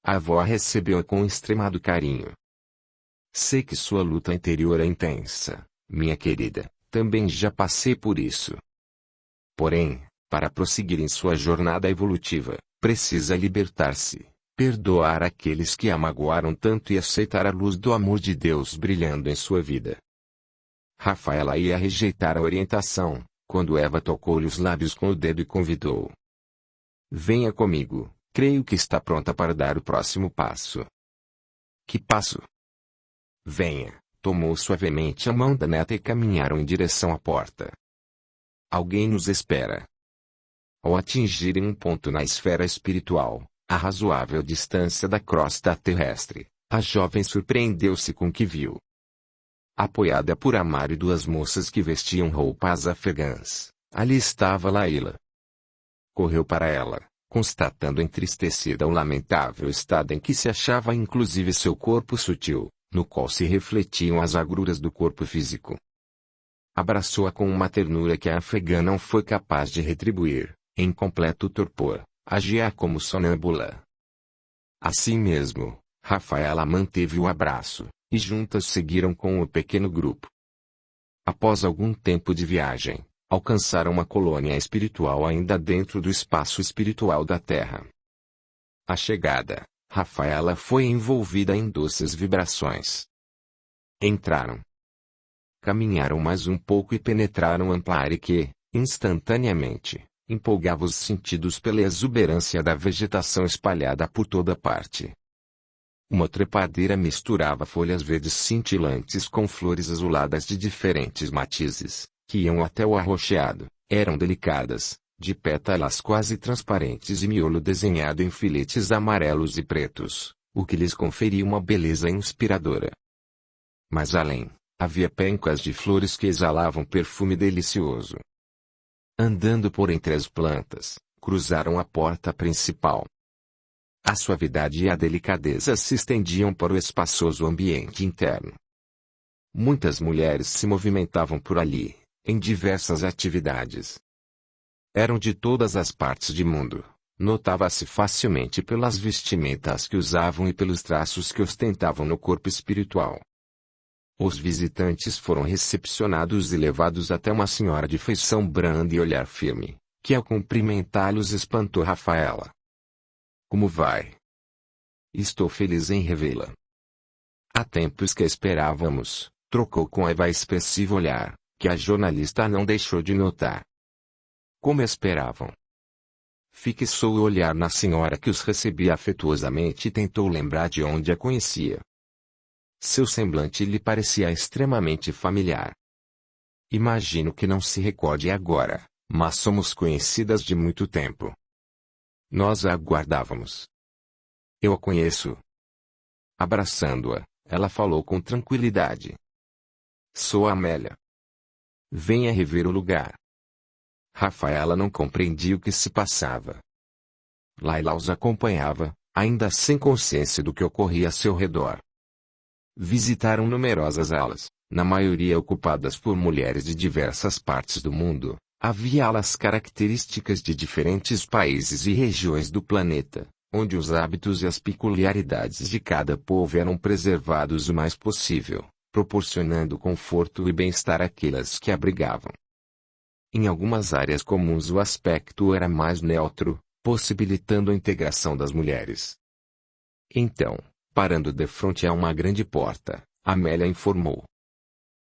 A avó a recebeu com extremado carinho. Sei que sua luta interior é intensa, minha querida, também já passei por isso. Porém, para prosseguir em sua jornada evolutiva, precisa libertar-se, perdoar aqueles que a magoaram tanto e aceitar a luz do amor de Deus brilhando em sua vida. Rafaela ia rejeitar a orientação, quando Eva tocou-lhe os lábios com o dedo e convidou. Venha comigo, creio que está pronta para dar o próximo passo. Que passo? Venha, tomou suavemente a mão da neta e caminharam em direção à porta. Alguém nos espera. Ao atingirem um ponto na esfera espiritual, a razoável distância da crosta terrestre, a jovem surpreendeu-se com o que viu. Apoiada por Amar e duas moças que vestiam roupas afegãs, ali estava Laila. Correu para ela, constatando entristecida o lamentável estado em que se achava inclusive seu corpo sutil, no qual se refletiam as agruras do corpo físico. Abraçou-a com uma ternura que a afegã não foi capaz de retribuir, em completo torpor, agia como sonâmbula. Assim mesmo, Rafaela manteve o abraço, e juntas seguiram com o pequeno grupo. Após algum tempo de viagem, alcançaram uma colônia espiritual ainda dentro do espaço espiritual da Terra. À chegada, Rafaela foi envolvida em doces vibrações. Entraram. Caminharam mais um pouco e penetraram ampla área que, instantaneamente, empolgava os sentidos pela exuberância da vegetação espalhada por toda parte. Uma trepadeira misturava folhas verdes cintilantes com flores azuladas de diferentes matizes, que iam até o arroxeado, eram delicadas, de pétalas quase transparentes e miolo desenhado em filetes amarelos e pretos, o que lhes conferia uma beleza inspiradora. Mas além, havia pencas de flores que exalavam perfume delicioso. Andando por entre as plantas, cruzaram a porta principal. A suavidade e a delicadeza se estendiam para o espaçoso ambiente interno. Muitas mulheres se movimentavam por ali, em diversas atividades. Eram de todas as partes do mundo, notava-se facilmente pelas vestimentas que usavam e pelos traços que ostentavam no corpo espiritual. Os visitantes foram recepcionados e levados até uma senhora de feição branda e olhar firme, que ao cumprimentá-los espantou Rafaela. Como vai? Estou feliz em revê-la. Há tempos que esperávamos, trocou com Eva expressivo olhar, que a jornalista não deixou de notar. Como esperavam? Fixou o olhar na senhora que os recebia afetuosamente e tentou lembrar de onde a conhecia. Seu semblante lhe parecia extremamente familiar. Imagino que não se recorde agora, mas somos conhecidas de muito tempo. Nós a aguardávamos. Eu a conheço. Abraçando-a, ela falou com tranquilidade. Sou a Amélia. Venha rever o lugar. Rafaela não compreendia o que se passava. Laila os acompanhava, ainda sem consciência do que ocorria a seu redor. Visitaram numerosas alas, na maioria ocupadas por mulheres de diversas partes do mundo. Havia alas características de diferentes países e regiões do planeta, onde os hábitos e as peculiaridades de cada povo eram preservados o mais possível, proporcionando conforto e bem-estar àquelas que abrigavam. Em algumas áreas comuns o aspecto era mais neutro, possibilitando a integração das mulheres. Então, parando defronte a uma grande porta, Amélia informou.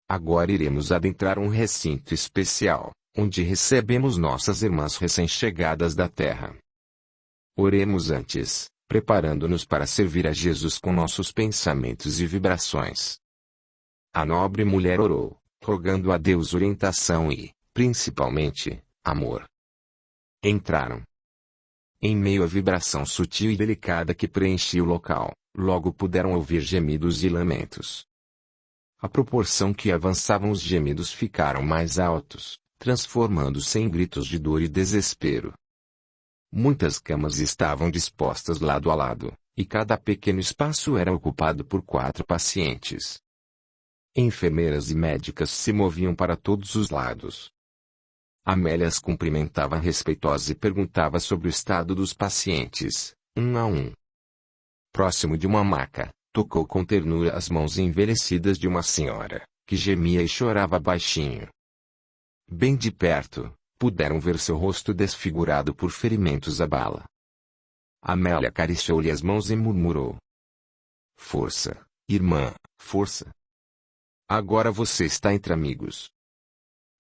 Agora iremos adentrar um recinto especial, onde recebemos nossas irmãs recém-chegadas da Terra. Oremos antes, preparando-nos para servir a Jesus com nossos pensamentos e vibrações. A nobre mulher orou, rogando a Deus orientação e, principalmente, amor. Entraram. Em meio à vibração sutil e delicada que preenchia o local, logo puderam ouvir gemidos e lamentos. À proporção que avançavam os gemidos ficaram mais altos, transformando-se em gritos de dor e desespero. Muitas camas estavam dispostas lado a lado, e cada pequeno espaço era ocupado por 4 pacientes. Enfermeiras e médicas se moviam para todos os lados. Amélia as cumprimentava respeitosa e perguntava sobre o estado dos pacientes, um a um. Próximo de uma maca, tocou com ternura as mãos envelhecidas de uma senhora, que gemia e chorava baixinho. Bem de perto, puderam ver seu rosto desfigurado por ferimentos à bala. Amélia acariciou-lhe as mãos e murmurou: "Força, irmã, força. Agora você está entre amigos."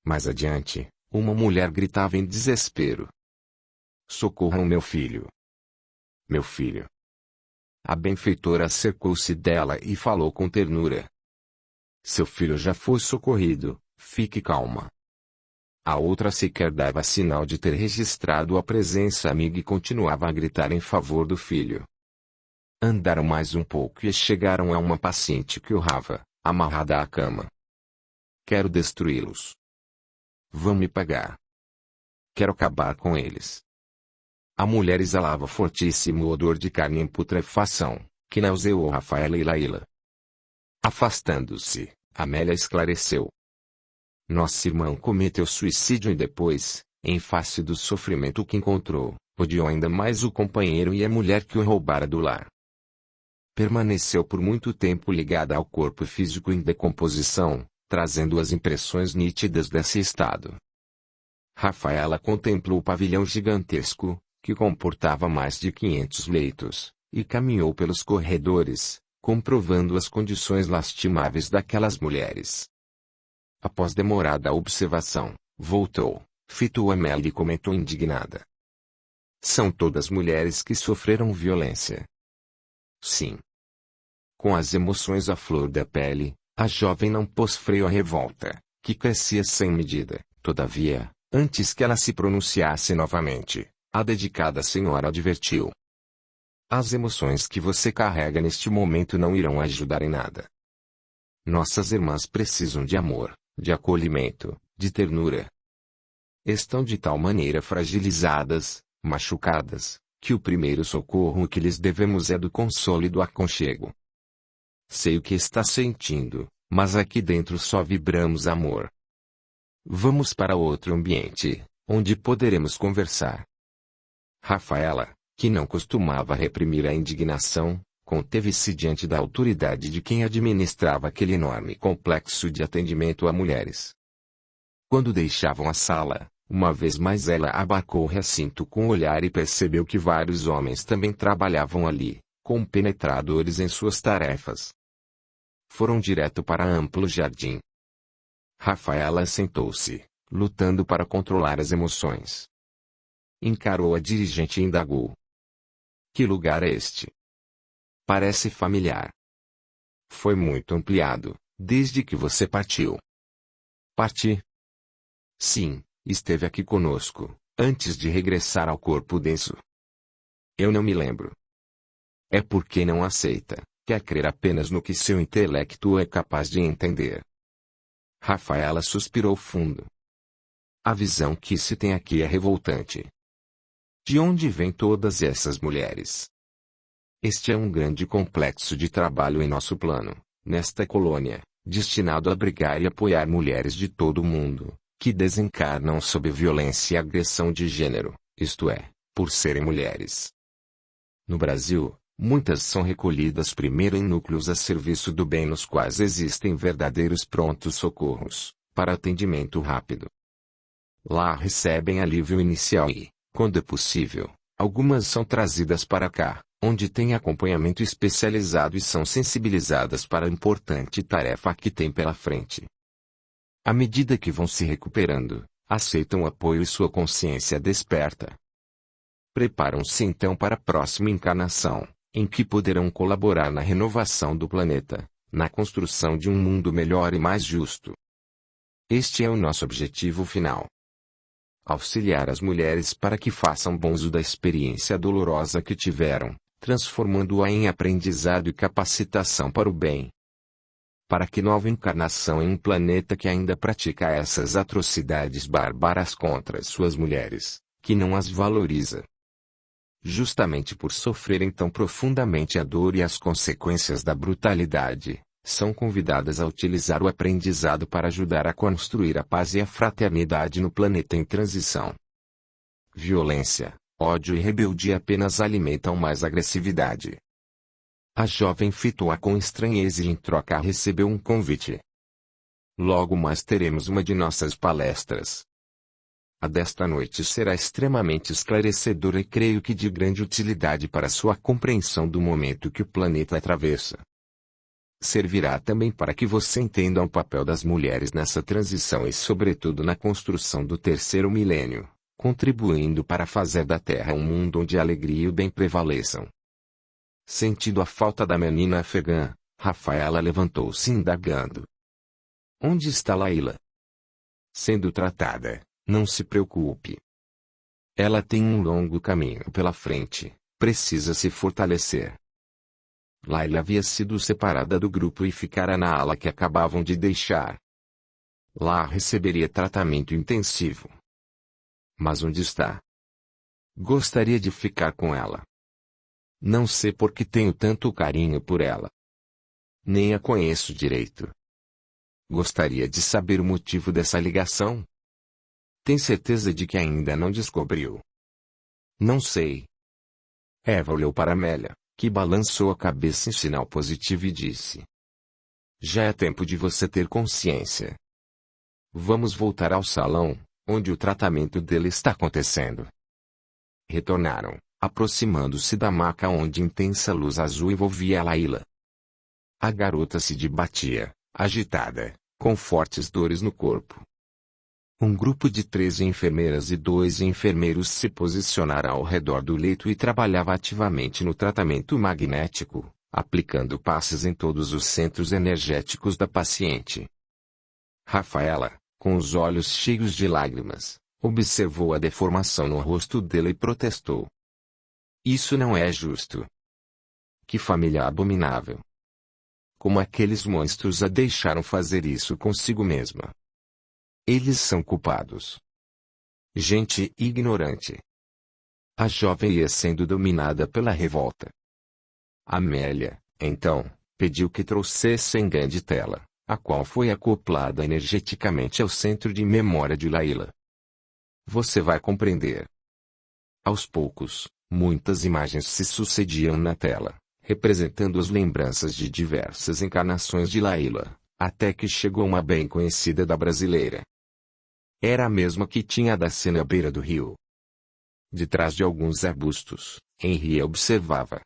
Mais adiante, uma mulher gritava em desespero: "Socorram meu filho! Meu filho!" A benfeitora acercou-se dela e falou com ternura: "Seu filho já foi socorrido, fique calma." A outra sequer dava sinal de ter registrado a presença amiga e continuava a gritar em favor do filho. Andaram mais um pouco e chegaram a uma paciente que urrava, amarrada à cama: "Quero destruí-los. Vão me pagar. Quero acabar com eles." A mulher exalava fortíssimo odor de carne em putrefação, que nauseou Rafaela e Laíla. Afastando-se, Amélia esclareceu: "Nosso irmão cometeu suicídio e depois, em face do sofrimento que encontrou, odiou ainda mais o companheiro e a mulher que o roubara do lar. Permaneceu por muito tempo ligada ao corpo físico em decomposição, trazendo as impressões nítidas desse estado." Rafaela contemplou o pavilhão gigantesco, que comportava mais de 500 leitos, e caminhou pelos corredores, comprovando as condições lastimáveis daquelas mulheres. Após demorada observação, voltou, fitou Amélia e comentou indignada: "São todas mulheres que sofreram violência." Sim. Com as emoções à flor da pele, a jovem não pôs freio à revolta, que crescia sem medida. Todavia, antes que ela se pronunciasse novamente, a dedicada senhora advertiu: "As emoções que você carrega neste momento não irão ajudar em nada. Nossas irmãs precisam de amor, de acolhimento, de ternura. Estão de tal maneira fragilizadas, machucadas, que o primeiro socorro que lhes devemos é do consolo e do aconchego. Sei o que está sentindo, mas aqui dentro só vibramos amor. Vamos para outro ambiente, onde poderemos conversar." Rafaela, que não costumava reprimir a indignação, conteve-se diante da autoridade de quem administrava aquele enorme complexo de atendimento a mulheres. Quando deixavam a sala, uma vez mais ela abarcou o recinto com o olhar e percebeu que vários homens também trabalhavam ali, compenetradores em suas tarefas. Foram direto para amplo jardim. Rafaela sentou-se, lutando para controlar as emoções. Encarou a dirigente e indagou: "Que lugar é este? Parece familiar. Foi muito ampliado, desde que você partiu." "Parti?" "Sim, esteve aqui conosco, antes de regressar ao corpo denso." "Eu não me lembro." "É porque não aceita, quer crer apenas no que seu intelecto é capaz de entender." Rafaela suspirou fundo. "A visão que se tem aqui é revoltante. De onde vêm todas essas mulheres? Este é um grande complexo de trabalho em nosso plano, nesta colônia, destinado a abrigar e apoiar mulheres de todo o mundo, que desencarnam sob violência e agressão de gênero, isto é, por serem mulheres. No Brasil, muitas são recolhidas primeiro em núcleos a serviço do bem nos quais existem verdadeiros prontos socorros, para atendimento rápido. Lá recebem alívio inicial e, quando é possível, algumas são trazidas para cá, onde tem acompanhamento especializado e são sensibilizadas para a importante tarefa que tem pela frente. À medida que vão se recuperando, aceitam apoio e sua consciência desperta. Preparam-se então para a próxima encarnação, em que poderão colaborar na renovação do planeta, na construção de um mundo melhor e mais justo. Este é o nosso objetivo final. Auxiliar as mulheres para que façam bom uso da experiência dolorosa que tiveram, transformando-a em aprendizado e capacitação para o bem. Para que nova encarnação em um planeta que ainda pratica essas atrocidades bárbaras contra suas mulheres, que não as valoriza? Justamente por sofrerem tão profundamente a dor e as consequências da brutalidade, são convidadas a utilizar o aprendizado para ajudar a construir a paz e a fraternidade no planeta em transição. Violência, ódio e rebeldia apenas alimentam mais agressividade. A jovem fitou-a com estranheza e em troca recebeu um convite. Logo mais teremos uma de nossas palestras. A desta noite será extremamente esclarecedora e creio que de grande utilidade para sua compreensão do momento que o planeta atravessa. Servirá também para que você entenda o papel das mulheres nessa transição e sobretudo na construção do terceiro milênio, contribuindo para fazer da Terra um mundo onde a alegria e o bem prevaleçam. Sentindo a falta da menina afegã, Rafaela levantou-se indagando. Onde está Laila? Sendo tratada, não se preocupe. Ela tem um longo caminho pela frente, precisa se fortalecer. Laila havia sido separada do grupo e ficara na ala que acabavam de deixar. Lá receberia tratamento intensivo. Mas onde está? Gostaria de ficar com ela. Não sei por que tenho tanto carinho por ela. Nem a conheço direito. Gostaria de saber o motivo dessa ligação? Tem certeza de que ainda não descobriu? Não sei. Eva olhou para Amélia, que balançou a cabeça em sinal positivo e disse: Já é tempo de você ter consciência. Vamos voltar ao salão, onde o tratamento dele está acontecendo. Retornaram, aproximando-se da maca onde intensa luz azul envolvia a Laila. A garota se debatia, agitada, com fortes dores no corpo. Um grupo de 13 enfermeiras e 2 enfermeiros se posicionaram ao redor do leito e trabalhava ativamente no tratamento magnético, aplicando passes em todos os centros energéticos da paciente. Rafaela, com os olhos cheios de lágrimas, observou a deformação no rosto dela e protestou. Isso não é justo. Que família abominável. Como aqueles monstros a deixaram fazer isso consigo mesma. Eles são culpados. Gente ignorante. A jovem ia sendo dominada pela revolta. Amélia, então, pediu que trouxessem grande tela, a qual foi acoplada energeticamente ao centro de memória de Laila. Você vai compreender. Aos poucos, muitas imagens se sucediam na tela, representando as lembranças de diversas encarnações de Laila, até que chegou uma bem conhecida da brasileira. Era a mesma que tinha da cena à beira do rio. De trás de alguns arbustos, Henri observava.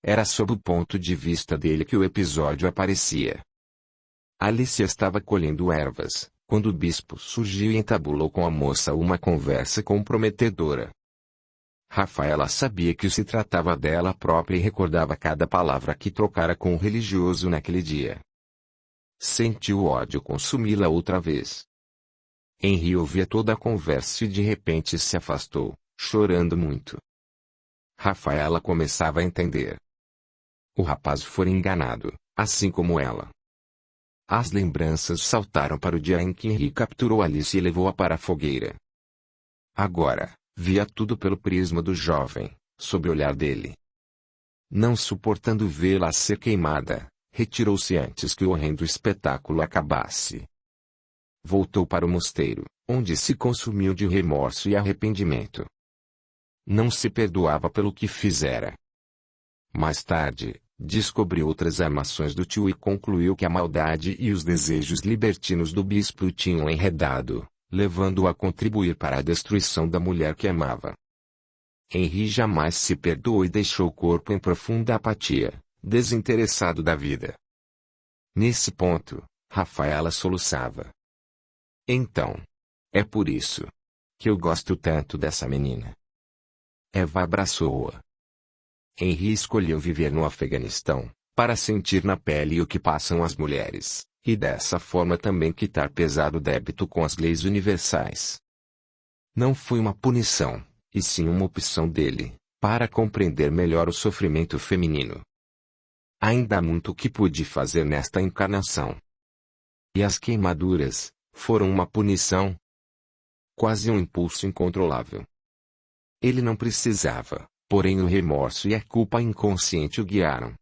Era sob o ponto de vista dele que o episódio aparecia. Alice estava colhendo ervas, quando o bispo surgiu e entabulou com a moça uma conversa comprometedora. Rafaela sabia que se tratava dela própria e recordava cada palavra que trocara com o religioso naquele dia. Sentiu o ódio consumi-la outra vez. Henri ouvia toda a conversa e de repente se afastou, chorando muito. Rafaela começava a entender. O rapaz fora enganado, assim como ela. As lembranças saltaram para o dia em que Henri capturou Alice e levou-a para a fogueira. Agora, via tudo pelo prisma do jovem, sob o olhar dele. Não suportando vê-la ser queimada, retirou-se antes que o horrendo espetáculo acabasse. Voltou para o mosteiro, onde se consumiu de remorso e arrependimento. Não se perdoava pelo que fizera. Mais tarde, descobriu outras armações do tio e concluiu que a maldade e os desejos libertinos do bispo o tinham enredado, levando-o a contribuir para a destruição da mulher que amava. Henri jamais se perdoou e deixou o corpo em profunda apatia, desinteressado da vida. Nesse ponto, Rafaela soluçava. Então. É por isso que eu gosto tanto dessa menina. Eva abraçou-a. Henri escolheu viver no Afeganistão, para sentir na pele o que passam as mulheres, e dessa forma também quitar pesado débito com as leis universais. Não foi uma punição, e sim uma opção dele, para compreender melhor o sofrimento feminino. Ainda há muito que pude fazer nesta encarnação. E as queimaduras foram uma punição? Quase um impulso incontrolável. Ele não precisava, porém o remorso e a culpa inconsciente o guiaram.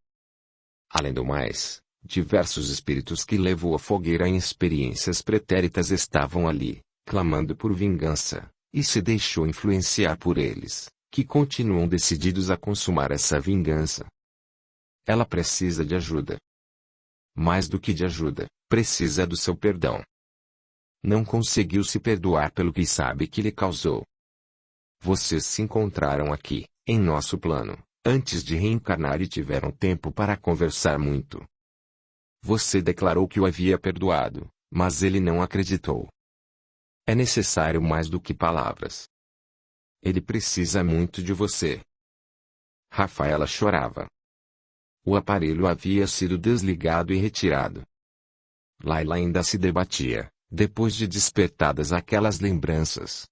Além do mais, diversos espíritos que levou à fogueira em experiências pretéritas estavam ali, clamando por vingança, e se deixou influenciar por eles, que continuam decididos a consumar essa vingança. Ela precisa de ajuda. Mais do que de ajuda, precisa do seu perdão. Não conseguiu se perdoar pelo que sabe que lhe causou. Vocês se encontraram aqui, em nosso plano, antes de reencarnar e tiveram tempo para conversar muito. Você declarou que o havia perdoado, mas ele não acreditou. É necessário mais do que palavras. Ele precisa muito de você. Rafaela chorava. O aparelho havia sido desligado e retirado. Laila ainda se debatia, depois de despertadas aquelas lembranças.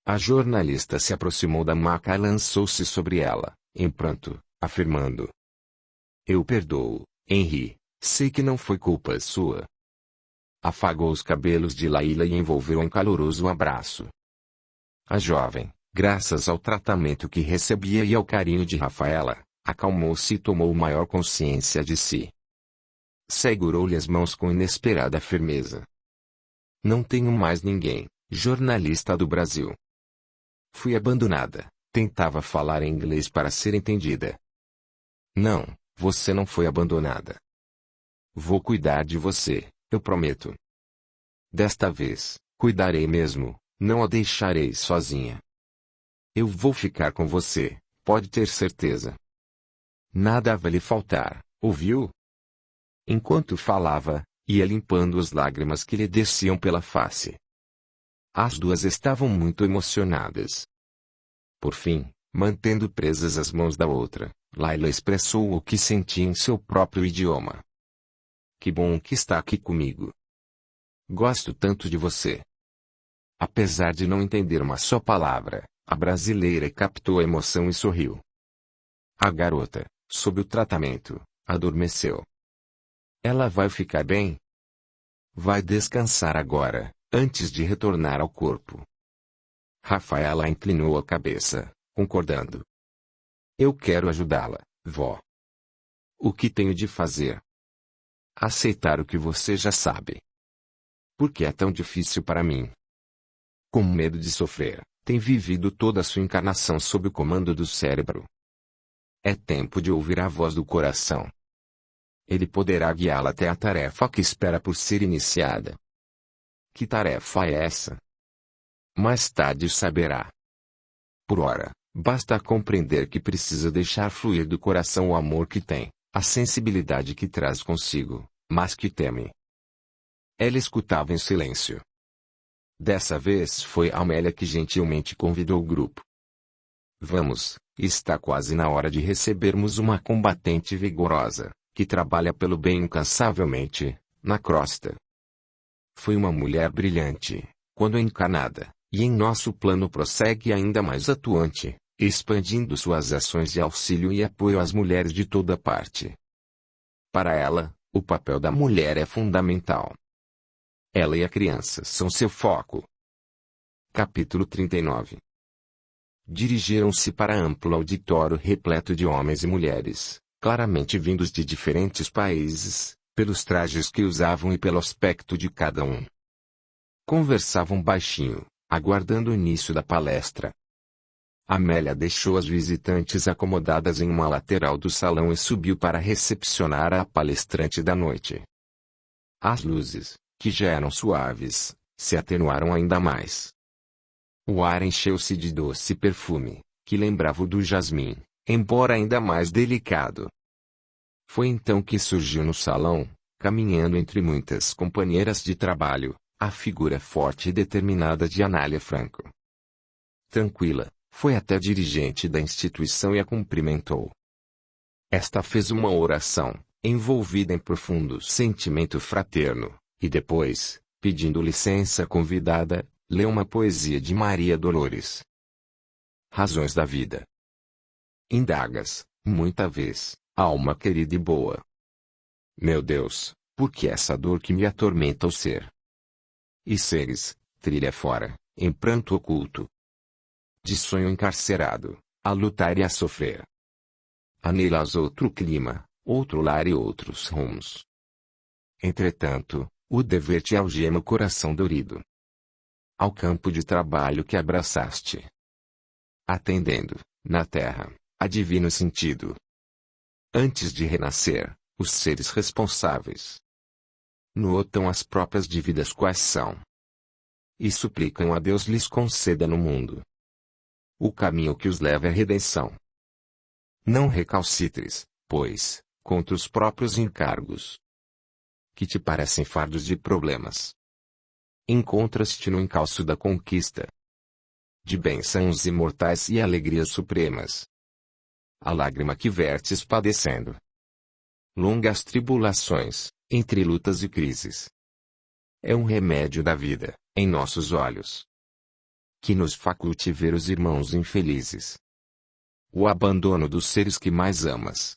A jornalista se aproximou da maca e lançou-se sobre ela, em pranto, afirmando: Eu perdoo, Henri, sei que não foi culpa sua. Afagou os cabelos de Laila e envolveu em caloroso abraço. A jovem, graças ao tratamento que recebia e ao carinho de Rafaela, acalmou-se e tomou maior consciência de si. Segurou-lhe as mãos com inesperada firmeza. Não tenho mais ninguém, jornalista do Brasil. Fui abandonada, tentava falar em inglês para ser entendida. Não, você não foi abandonada. Vou cuidar de você, eu prometo. Desta vez, cuidarei mesmo, não a deixarei sozinha. Eu vou ficar com você, pode ter certeza. Nada vai lhe faltar, ouviu? Enquanto falava, ia limpando as lágrimas que lhe desciam pela face. As duas estavam muito emocionadas. Por fim, mantendo presas as mãos da outra, Laila expressou o que sentia em seu próprio idioma. Que bom que está aqui comigo. Gosto tanto de você. Apesar de não entender uma só palavra, a brasileira captou a emoção e sorriu. A garota, sob o tratamento, adormeceu. Ela vai ficar bem? Vai descansar agora, antes de retornar ao corpo. Rafaela inclinou a cabeça, concordando. Eu quero ajudá-la, vó. O que tenho de fazer? Aceitar o que você já sabe. Por que é tão difícil para mim? Com medo de sofrer, tem vivido toda a sua encarnação sob o comando do cérebro. É tempo de ouvir a voz do coração. Ele poderá guiá-la até a tarefa que espera por ser iniciada. Que tarefa é essa? Mais tarde saberá. Por ora, basta compreender que precisa deixar fluir do coração o amor que tem, a sensibilidade que traz consigo, mas que teme. Ela escutava em silêncio. Dessa vez foi Amélia que gentilmente convidou o grupo. Vamos, está quase na hora de recebermos uma combatente vigorosa, que trabalha pelo bem incansavelmente, na crosta. Foi uma mulher brilhante, quando encarnada, e em nosso plano prossegue ainda mais atuante, expandindo suas ações de auxílio e apoio às mulheres de toda parte. Para ela, o papel da mulher é fundamental. Ela e a criança são seu foco. Capítulo 39. Dirigiram-se para amplo auditório repleto de homens e mulheres, claramente vindos de diferentes países, pelos trajes que usavam e pelo aspecto de cada um. Conversavam baixinho, aguardando o início da palestra. Amélia deixou as visitantes acomodadas em uma lateral do salão e subiu para recepcionar a palestrante da noite. As luzes, que já eram suaves, se atenuaram ainda mais. O ar encheu-se de doce perfume, que lembrava o do jasmim, embora ainda mais delicado. Foi então que surgiu no salão, caminhando entre muitas companheiras de trabalho, a figura forte e determinada de Anália Franco. Tranquila, foi até a dirigente da instituição e a cumprimentou. Esta fez uma oração, envolvida em profundo sentimento fraterno, e depois, pedindo licença convidada, leu uma poesia de Maria Dolores. Razões da vida. Indagas, muita vez, alma querida e boa. Meu Deus, por que essa dor que me atormenta o ser? E seres, trilha fora, em pranto oculto. De sonho encarcerado, a lutar e a sofrer. Anelas outro clima, outro lar e outros rumos. Entretanto, o dever te algema o coração dorido. Ao campo de trabalho que abraçaste. Atendendo, na terra, a divino sentido. Antes de renascer, os seres responsáveis notam as próprias dívidas quais são. E suplicam a Deus lhes conceda no mundo o caminho que os leve à redenção. Não recalcitres, pois, contra os próprios encargos que te parecem fardos de problemas. Encontras-te no encalço da conquista de bênçãos imortais e alegrias supremas. A lágrima que vertes padecendo longas tribulações, entre lutas e crises, é um remédio da vida, em nossos olhos, que nos faculte ver os irmãos infelizes. O abandono dos seres que mais amas,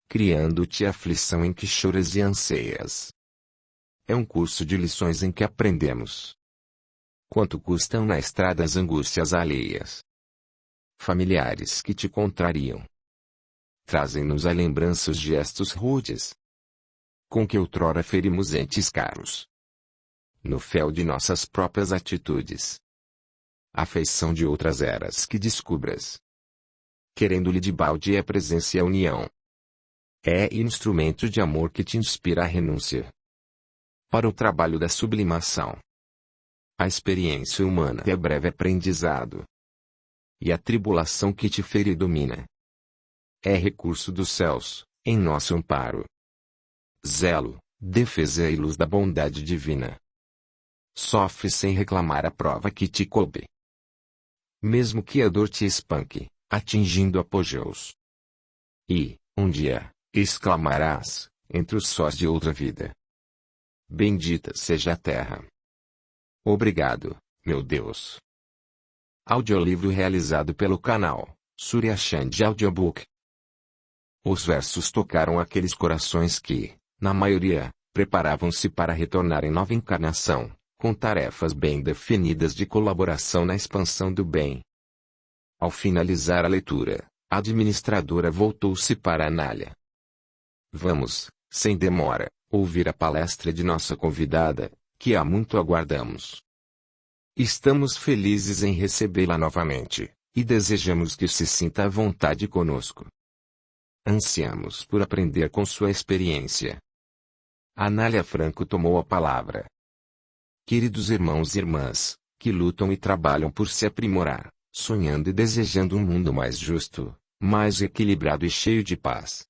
criando-te aflição em que choras e anseias. É um curso de lições em que aprendemos quanto custam na estrada as angústias alheias. Familiares que te contrariam, trazem-nos à lembrança os gestos rudes com que outrora ferimos entes caros. No fel de nossas próprias atitudes. A feição de outras eras que descubras. Querendo-lhe de balde a presença e a união. É instrumento de amor que te inspira a renúncia para o trabalho da sublimação. A experiência humana é breve aprendizado. E a tribulação que te fere e domina é recurso dos céus, em nosso amparo. Zelo, defesa e luz da bondade divina. Sofre sem reclamar a prova que te coube. Mesmo que a dor te espanque, atingindo apogeus. E, um dia, exclamarás, entre os sós de outra vida: bendita seja a terra. Obrigado, meu Deus. Audiolivro realizado pelo canal Surya Chand Audiobook. Os versos tocaram aqueles corações que, na maioria, preparavam-se para retornar em nova encarnação, com tarefas bem definidas de colaboração na expansão do bem. Ao finalizar a leitura, a administradora voltou-se para Anália. Vamos, sem demora, ouvir a palestra de nossa convidada, que há muito aguardamos. Estamos felizes em recebê-la novamente, e desejamos que se sinta à vontade conosco. Ansiamos por aprender com sua experiência. Anália Franco tomou a palavra. Queridos irmãos e irmãs, que lutam e trabalham por se aprimorar, sonhando e desejando um mundo mais justo, mais equilibrado e cheio de paz.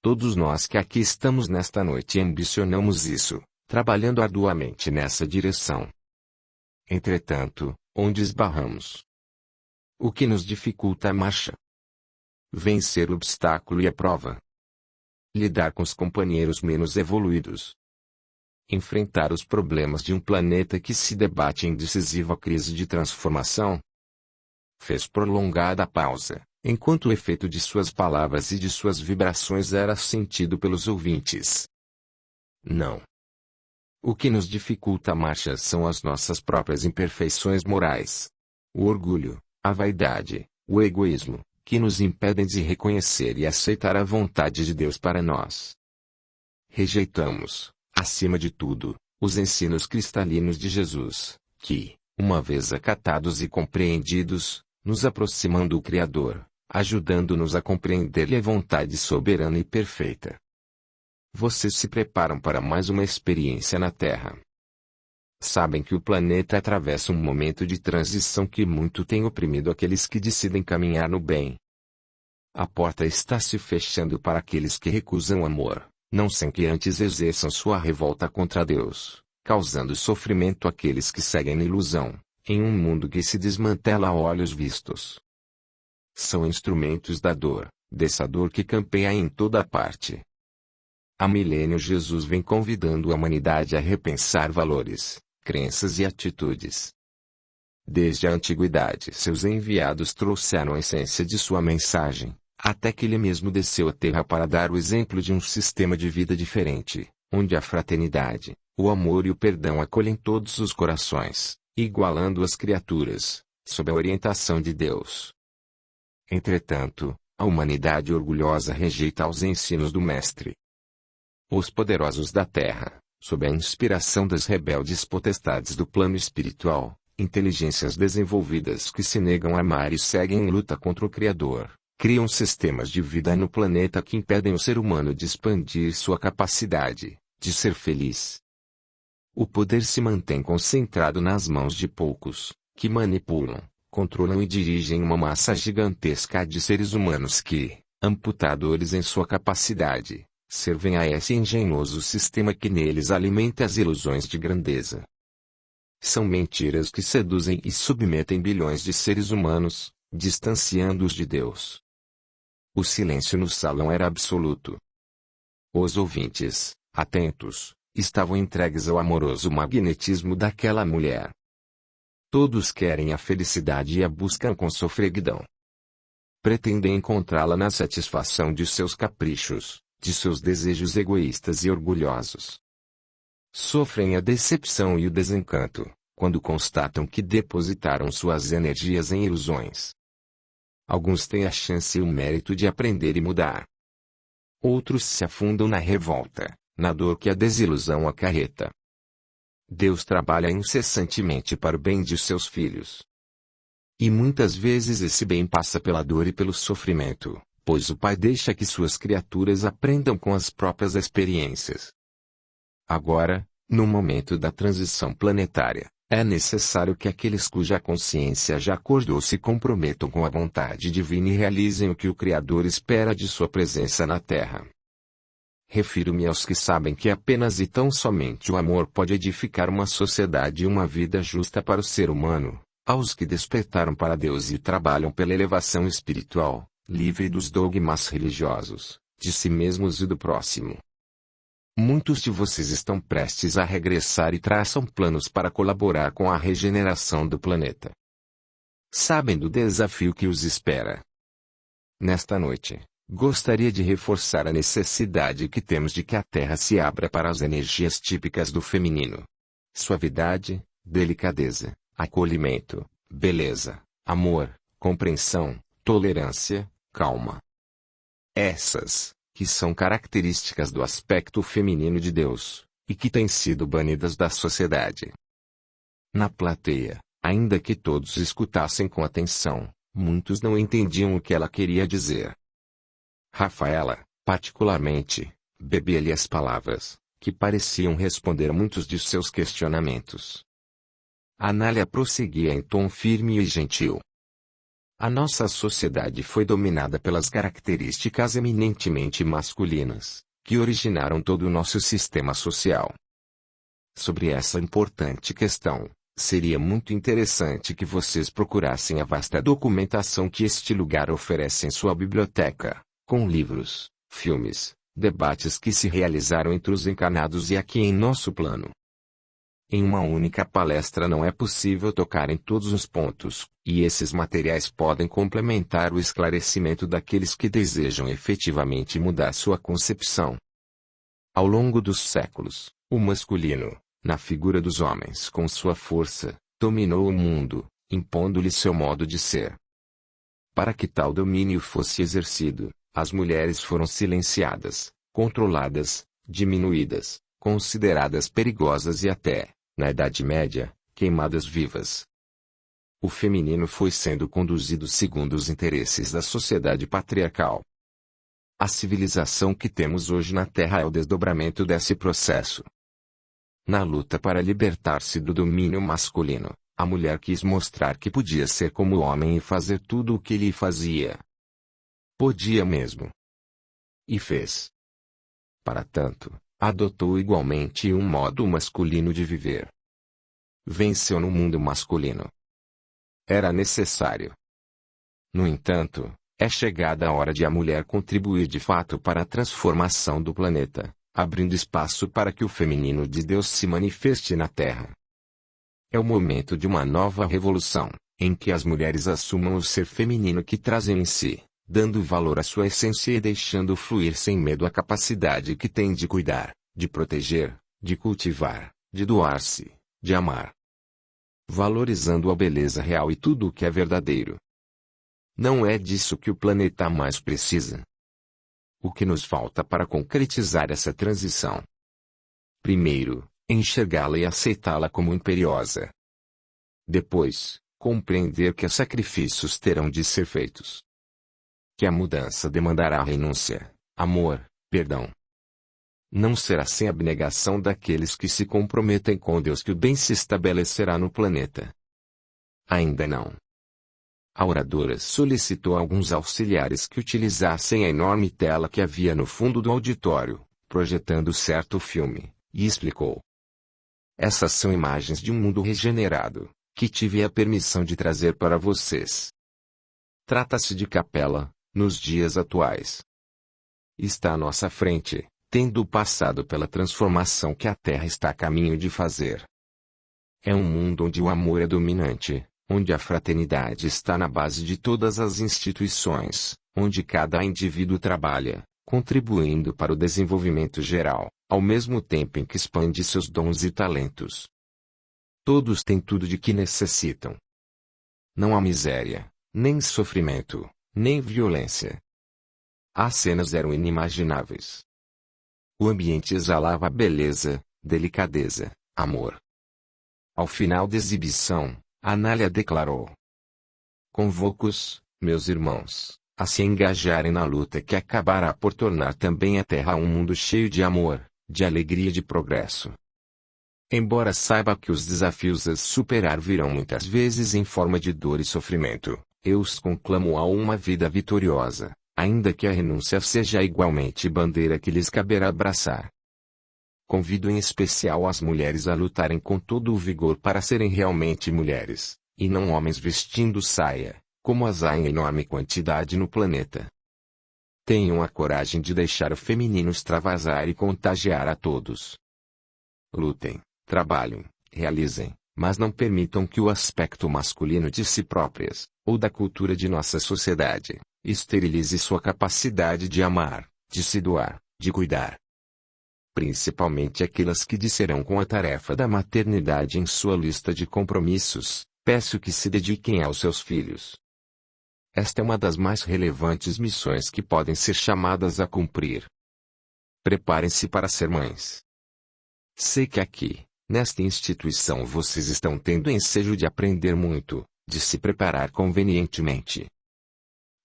Todos nós que aqui estamos nesta noite ambicionamos isso, trabalhando arduamente nessa direção. Entretanto, onde esbarramos? O que nos dificulta a marcha? Vencer o obstáculo e a prova. Lidar com os companheiros menos evoluídos. Enfrentar os problemas de um planeta que se debate em decisiva crise de transformação. Fez prolongada pausa, enquanto o efeito de suas palavras e de suas vibrações era sentido pelos ouvintes. Não. O que nos dificulta a marcha são as nossas próprias imperfeições morais. O orgulho, a vaidade, o egoísmo, que nos impedem de reconhecer e aceitar a vontade de Deus para nós. Rejeitamos, acima de tudo, os ensinos cristalinos de Jesus, que, uma vez acatados e compreendidos, nos aproximam do Criador, ajudando-nos a compreender-lhe a vontade soberana e perfeita. Vocês se preparam para mais uma experiência na Terra. Sabem que o planeta atravessa um momento de transição que muito tem oprimido aqueles que decidem caminhar no bem. A porta está se fechando para aqueles que recusam amor, não sem que antes exerçam sua revolta contra Deus, causando sofrimento àqueles que seguem na ilusão, em um mundo que se desmantela a olhos vistos. São instrumentos da dor, dessa dor que campeia em toda parte. Há milênios Jesus vem convidando a humanidade a repensar valores, crenças e atitudes. Desde a antiguidade seus enviados trouxeram a essência de sua mensagem, Até que ele mesmo desceu à Terra para dar o exemplo de um sistema de vida diferente, onde a fraternidade, o amor e o perdão acolhem todos os corações, igualando as criaturas, sob a orientação de Deus. Entretanto, a humanidade orgulhosa rejeita os ensinos do Mestre. Os poderosos da Terra, sob a inspiração das rebeldes potestades do plano espiritual, inteligências desenvolvidas que se negam a amar e seguem em luta contra o Criador, criam sistemas de vida no planeta que impedem o ser humano de expandir sua capacidade de ser feliz. O poder se mantém concentrado nas mãos de poucos, que manipulam, controlam e dirigem uma massa gigantesca de seres humanos que, amputadores em sua capacidade, servem a esse engenhoso sistema que neles alimenta as ilusões de grandeza. São mentiras que seduzem e submetem bilhões de seres humanos, distanciando-os de Deus. O silêncio no salão era absoluto. Os ouvintes, atentos, estavam entregues ao amoroso magnetismo daquela mulher. Todos querem a felicidade e a buscam com sofreguidão. Pretendem encontrá-la na satisfação de seus caprichos, de seus desejos egoístas e orgulhosos. Sofrem a decepção e o desencanto, quando constatam que depositaram suas energias em ilusões. Alguns têm a chance e o mérito de aprender e mudar. Outros se afundam na revolta, na dor que a desilusão acarreta. Deus trabalha incessantemente para o bem de seus filhos. E muitas vezes esse bem passa pela dor e pelo sofrimento, pois o Pai deixa que suas criaturas aprendam com as próprias experiências. Agora, no momento da transição planetária, é necessário que aqueles cuja consciência já acordou se comprometam com a vontade divina e realizem o que o Criador espera de sua presença na Terra. Refiro-me aos que sabem que apenas e tão somente o amor pode edificar uma sociedade e uma vida justa para o ser humano, aos que despertaram para Deus e trabalham pela elevação espiritual, livre dos dogmas religiosos, de si mesmos e do próximo. Muitos de vocês estão prestes a regressar e traçam planos para colaborar com a regeneração do planeta. Sabem do desafio que os espera. Nesta noite, gostaria de reforçar a necessidade que temos de que a Terra se abra para as energias típicas do feminino. Suavidade, delicadeza, acolhimento, beleza, amor, compreensão, tolerância, calma. Essas, que são características do aspecto feminino de Deus, e que têm sido banidas da sociedade. Na plateia, ainda que todos escutassem com atenção, muitos não entendiam o que ela queria dizer. Rafaela, particularmente, bebia-lhe as palavras, que pareciam responder muitos de seus questionamentos. Anália prosseguia em tom firme e gentil. A nossa sociedade foi dominada pelas características eminentemente masculinas, que originaram todo o nosso sistema social. Sobre essa importante questão, seria muito interessante que vocês procurassem a vasta documentação que este lugar oferece em sua biblioteca, com livros, filmes, debates que se realizaram entre os encarnados e aqui em nosso plano. Em uma única palestra não é possível tocar em todos os pontos, e esses materiais podem complementar o esclarecimento daqueles que desejam efetivamente mudar sua concepção. Ao longo dos séculos, o masculino, na figura dos homens com sua força, dominou o mundo, impondo-lhe seu modo de ser. Para que tal domínio fosse exercido, as mulheres foram silenciadas, controladas, diminuídas, consideradas perigosas e até, na Idade Média, queimadas vivas. O feminino foi sendo conduzido segundo os interesses da sociedade patriarcal. A civilização que temos hoje na Terra é o desdobramento desse processo. Na luta para libertar-se do domínio masculino, a mulher quis mostrar que podia ser como o homem e fazer tudo o que ele fazia. Podia mesmo. E fez. Para tanto, adotou igualmente um modo masculino de viver. Venceu no mundo masculino. Era necessário. No entanto, é chegada a hora de a mulher contribuir de fato para a transformação do planeta, abrindo espaço para que o feminino de Deus se manifeste na Terra. É o momento de uma nova revolução, em que as mulheres assumam o ser feminino que trazem em si, dando valor à sua essência e deixando fluir sem medo a capacidade que tem de cuidar, de proteger, de cultivar, de doar-se, de amar. Valorizando a beleza real e tudo o que é verdadeiro. Não é disso que o planeta mais precisa. O que nos falta para concretizar essa transição? Primeiro, enxergá-la e aceitá-la como imperiosa. Depois, compreender que sacrifícios terão de ser feitos. Que a mudança demandará renúncia, amor, perdão. Não será sem abnegação daqueles que se comprometem com Deus que o bem se estabelecerá no planeta. Ainda não. A oradora solicitou a alguns auxiliares que utilizassem a enorme tela que havia no fundo do auditório, projetando certo filme, e explicou. Essas são imagens de um mundo regenerado, que tive a permissão de trazer para vocês. Trata-se de Capela, nos dias atuais. Está à nossa frente, tendo passado pela transformação que a Terra está a caminho de fazer. É um mundo onde o amor é dominante, onde a fraternidade está na base de todas as instituições, onde cada indivíduo trabalha, contribuindo para o desenvolvimento geral, ao mesmo tempo em que expande seus dons e talentos. Todos têm tudo de que necessitam. Não há miséria, nem sofrimento, nem violência. As cenas eram inimagináveis. O ambiente exalava beleza, delicadeza, amor. Ao final da exibição, Anália declarou: convoco-os, meus irmãos, a se engajarem na luta que acabará por tornar também a Terra um mundo cheio de amor, de alegria e de progresso. Embora saiba que os desafios a superar virão muitas vezes em forma de dor e sofrimento, eu os conclamo a uma vida vitoriosa, ainda que a renúncia seja igualmente bandeira que lhes caberá abraçar. Convido em especial as mulheres a lutarem com todo o vigor para serem realmente mulheres, e não homens vestindo saia, como as há em enorme quantidade no planeta. Tenham a coragem de deixar o feminino extravasar e contagiar a todos. Lutem, trabalhem, realizem, mas não permitam que o aspecto masculino de si próprias, ou da cultura de nossa sociedade, esterilize sua capacidade de amar, de se doar, de cuidar. Principalmente aquelas que disserão com a tarefa da maternidade em sua lista de compromissos, peço que se dediquem aos seus filhos. Esta é uma das mais relevantes missões que podem ser chamadas a cumprir. Preparem-se para ser mães. Sei que aqui, nesta instituição vocês estão tendo ensejo de aprender muito, de se preparar convenientemente.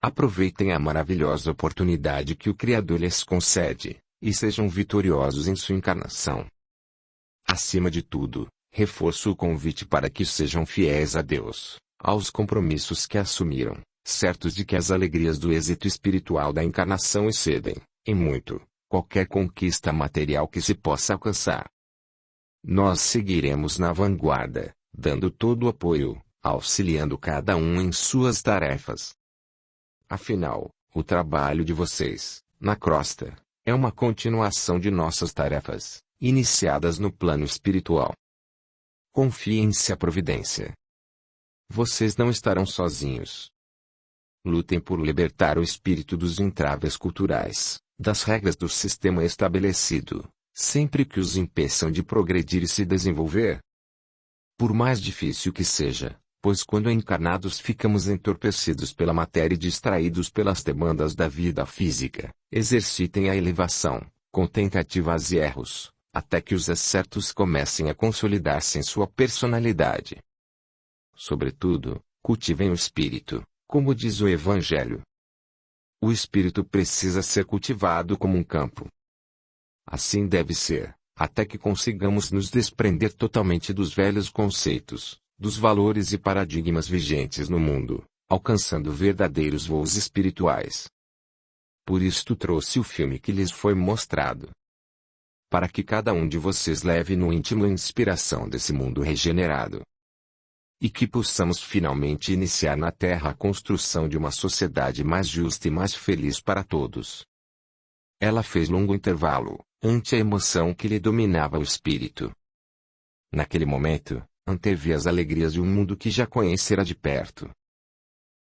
Aproveitem a maravilhosa oportunidade que o Criador lhes concede, e sejam vitoriosos em sua encarnação. Acima de tudo, reforço o convite para que sejam fiéis a Deus, aos compromissos que assumiram, certos de que as alegrias do êxito espiritual da encarnação excedem, em muito, qualquer conquista material que se possa alcançar. Nós seguiremos na vanguarda, dando todo o apoio, auxiliando cada um em suas tarefas. Afinal, o trabalho de vocês, na crosta, é uma continuação de nossas tarefas, iniciadas no plano espiritual. Confiem-se à providência. Vocês não estarão sozinhos. Lutem por libertar o espírito dos entraves culturais, das regras do sistema estabelecido, sempre que os impeçam de progredir e se desenvolver. Por mais difícil que seja, pois quando encarnados ficamos entorpecidos pela matéria e distraídos pelas demandas da vida física, exercitem a elevação, com tentativas e erros, até que os acertos comecem a consolidar-se em sua personalidade. Sobretudo, cultivem o espírito, como diz o Evangelho. O espírito precisa ser cultivado como um campo. Assim deve ser, até que consigamos nos desprender totalmente dos velhos conceitos, dos valores e paradigmas vigentes no mundo, alcançando verdadeiros voos espirituais. Por isto trouxe o filme que lhes foi mostrado. Para que cada um de vocês leve no íntimo a inspiração desse mundo regenerado. E que possamos finalmente iniciar na Terra a construção de uma sociedade mais justa e mais feliz para todos. Ela fez longo intervalo, ante a emoção que lhe dominava o espírito. Naquele momento, antevi as alegrias de um mundo que já conhecera de perto.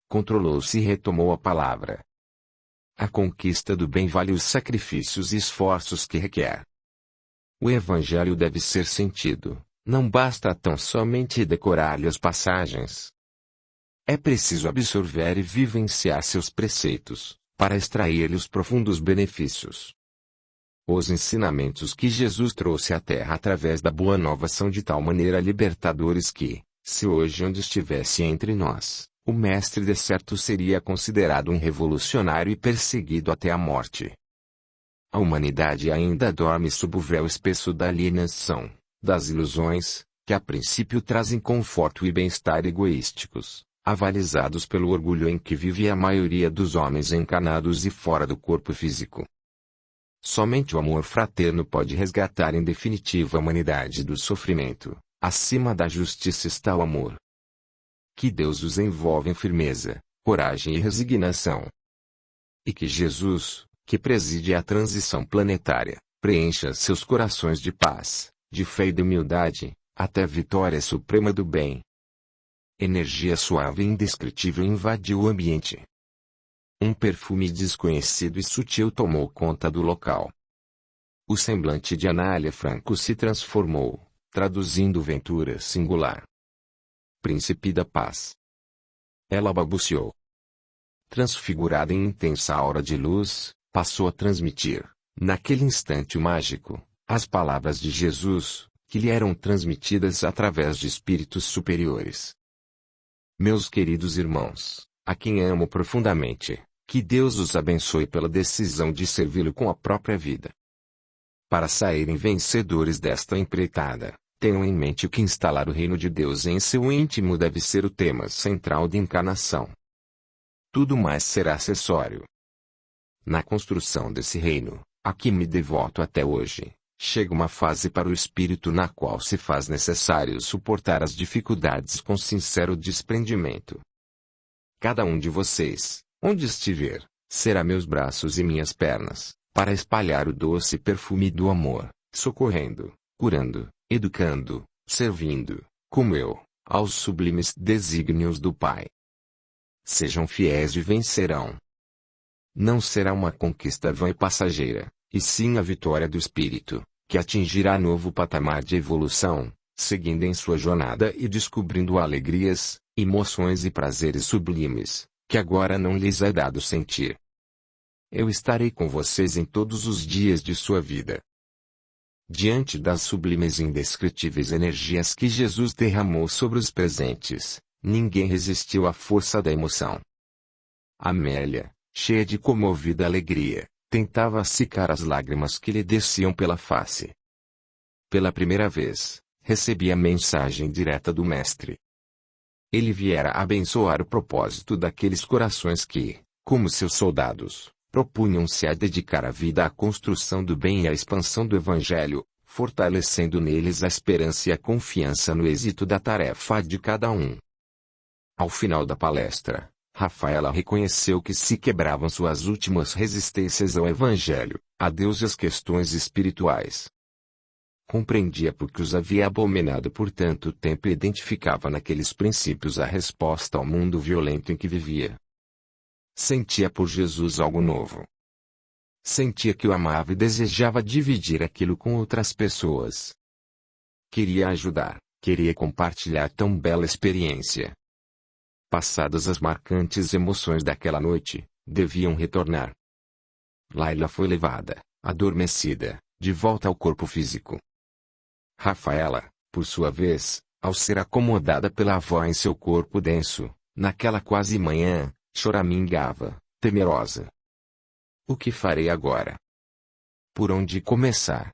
Controlou-se e retomou a palavra. A conquista do bem vale os sacrifícios e esforços que requer. O Evangelho deve ser sentido, não basta tão somente decorar-lhe as passagens. É preciso absorver e vivenciar seus preceitos, para extrair-lhe os profundos benefícios. Os ensinamentos que Jesus trouxe à Terra através da Boa Nova são de tal maneira libertadores que, se hoje onde estivesse entre nós, o Mestre de certo seria considerado um revolucionário e perseguido até a morte. A humanidade ainda dorme sob o véu espesso da alienação, das ilusões, que a princípio trazem conforto e bem-estar egoísticos, avalizados pelo orgulho em que vive a maioria dos homens encarnados e fora do corpo físico. Somente o amor fraterno pode resgatar em definitiva a humanidade do sofrimento. Acima da justiça está o amor. Que Deus os envolve em firmeza, coragem e resignação. E que Jesus, que preside a transição planetária, preencha seus corações de paz, de fé e de humildade, até a vitória suprema do bem. Energia suave e indescritível invadiu o ambiente. Um perfume desconhecido e sutil tomou conta do local. O semblante de Anália Franco se transformou, traduzindo ventura singular. Príncipe da paz. Ela balbuciou. Transfigurada em intensa aura de luz, passou a transmitir, naquele instante mágico, as palavras de Jesus, que lhe eram transmitidas através de espíritos superiores. Meus queridos irmãos, a quem amo profundamente, que Deus os abençoe pela decisão de servi-lo com a própria vida. Para saírem vencedores desta empreitada, tenham em mente que instalar o reino de Deus em seu íntimo deve ser o tema central da encarnação. Tudo mais será acessório. Na construção desse reino, a que me devoto até hoje, chega uma fase para o espírito na qual se faz necessário suportar as dificuldades com sincero desprendimento. Cada um de vocês, onde estiver, será meus braços e minhas pernas, para espalhar o doce perfume do amor, socorrendo, curando, educando, servindo, como eu, aos sublimes desígnios do Pai. Sejam fiéis e vencerão. Não será uma conquista vã e passageira, e sim a vitória do espírito, que atingirá novo patamar de evolução, seguindo em sua jornada e descobrindo alegrias, emoções e prazeres sublimes, que agora não lhes é dado sentir. Eu estarei com vocês em todos os dias de sua vida. Diante das sublimes e indescritíveis energias que Jesus derramou sobre os presentes, ninguém resistiu à força da emoção. Amélia, cheia de comovida alegria, tentava secar as lágrimas que lhe desciam pela face. Pela primeira vez, recebia mensagem direta do Mestre. Ele viera abençoar o propósito daqueles corações que, como seus soldados, propunham-se a dedicar a vida à construção do bem e à expansão do Evangelho, fortalecendo neles a esperança e a confiança no êxito da tarefa de cada um. Ao final da palestra, Rafaela reconheceu que se quebravam suas últimas resistências ao Evangelho, a Deus e às questões espirituais. Compreendia por que os havia abominado por tanto tempo e identificava naqueles princípios a resposta ao mundo violento em que vivia. Sentia por Jesus algo novo. Sentia que o amava e desejava dividir aquilo com outras pessoas. Queria ajudar, queria compartilhar tão bela experiência. Passadas as marcantes emoções daquela noite, deviam retornar. Laila foi levada, adormecida, de volta ao corpo físico. Rafaela, por sua vez, ao ser acomodada pela avó em seu corpo denso, naquela quase manhã, choramingava, temerosa. O que farei agora? Por onde começar?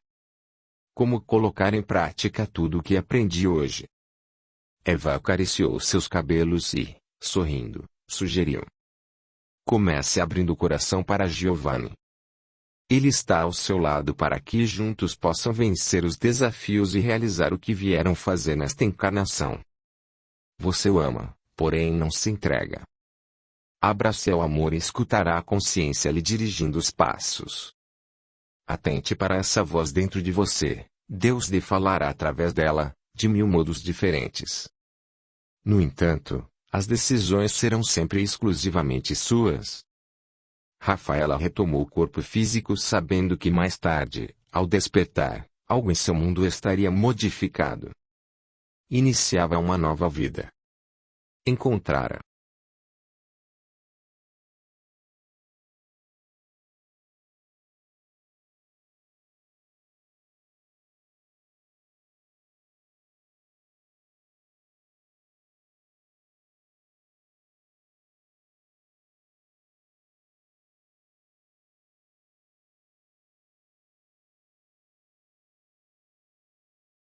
Como colocar em prática tudo o que aprendi hoje? Eva acariciou seus cabelos e, sorrindo, sugeriu: comece abrindo o coração para Giovanni. Ele está ao seu lado para que juntos possam vencer os desafios e realizar o que vieram fazer nesta encarnação. Você o ama, porém não se entrega. Abra seu amor e escutará a consciência lhe dirigindo os passos. Atente para essa voz dentro de você, Deus lhe falará através dela, de 1000 modos diferentes. No entanto, as decisões serão sempre e exclusivamente suas. Rafaela retomou o corpo físico sabendo que mais tarde, ao despertar, algo em seu mundo estaria modificado. Iniciava uma nova vida. Encontrara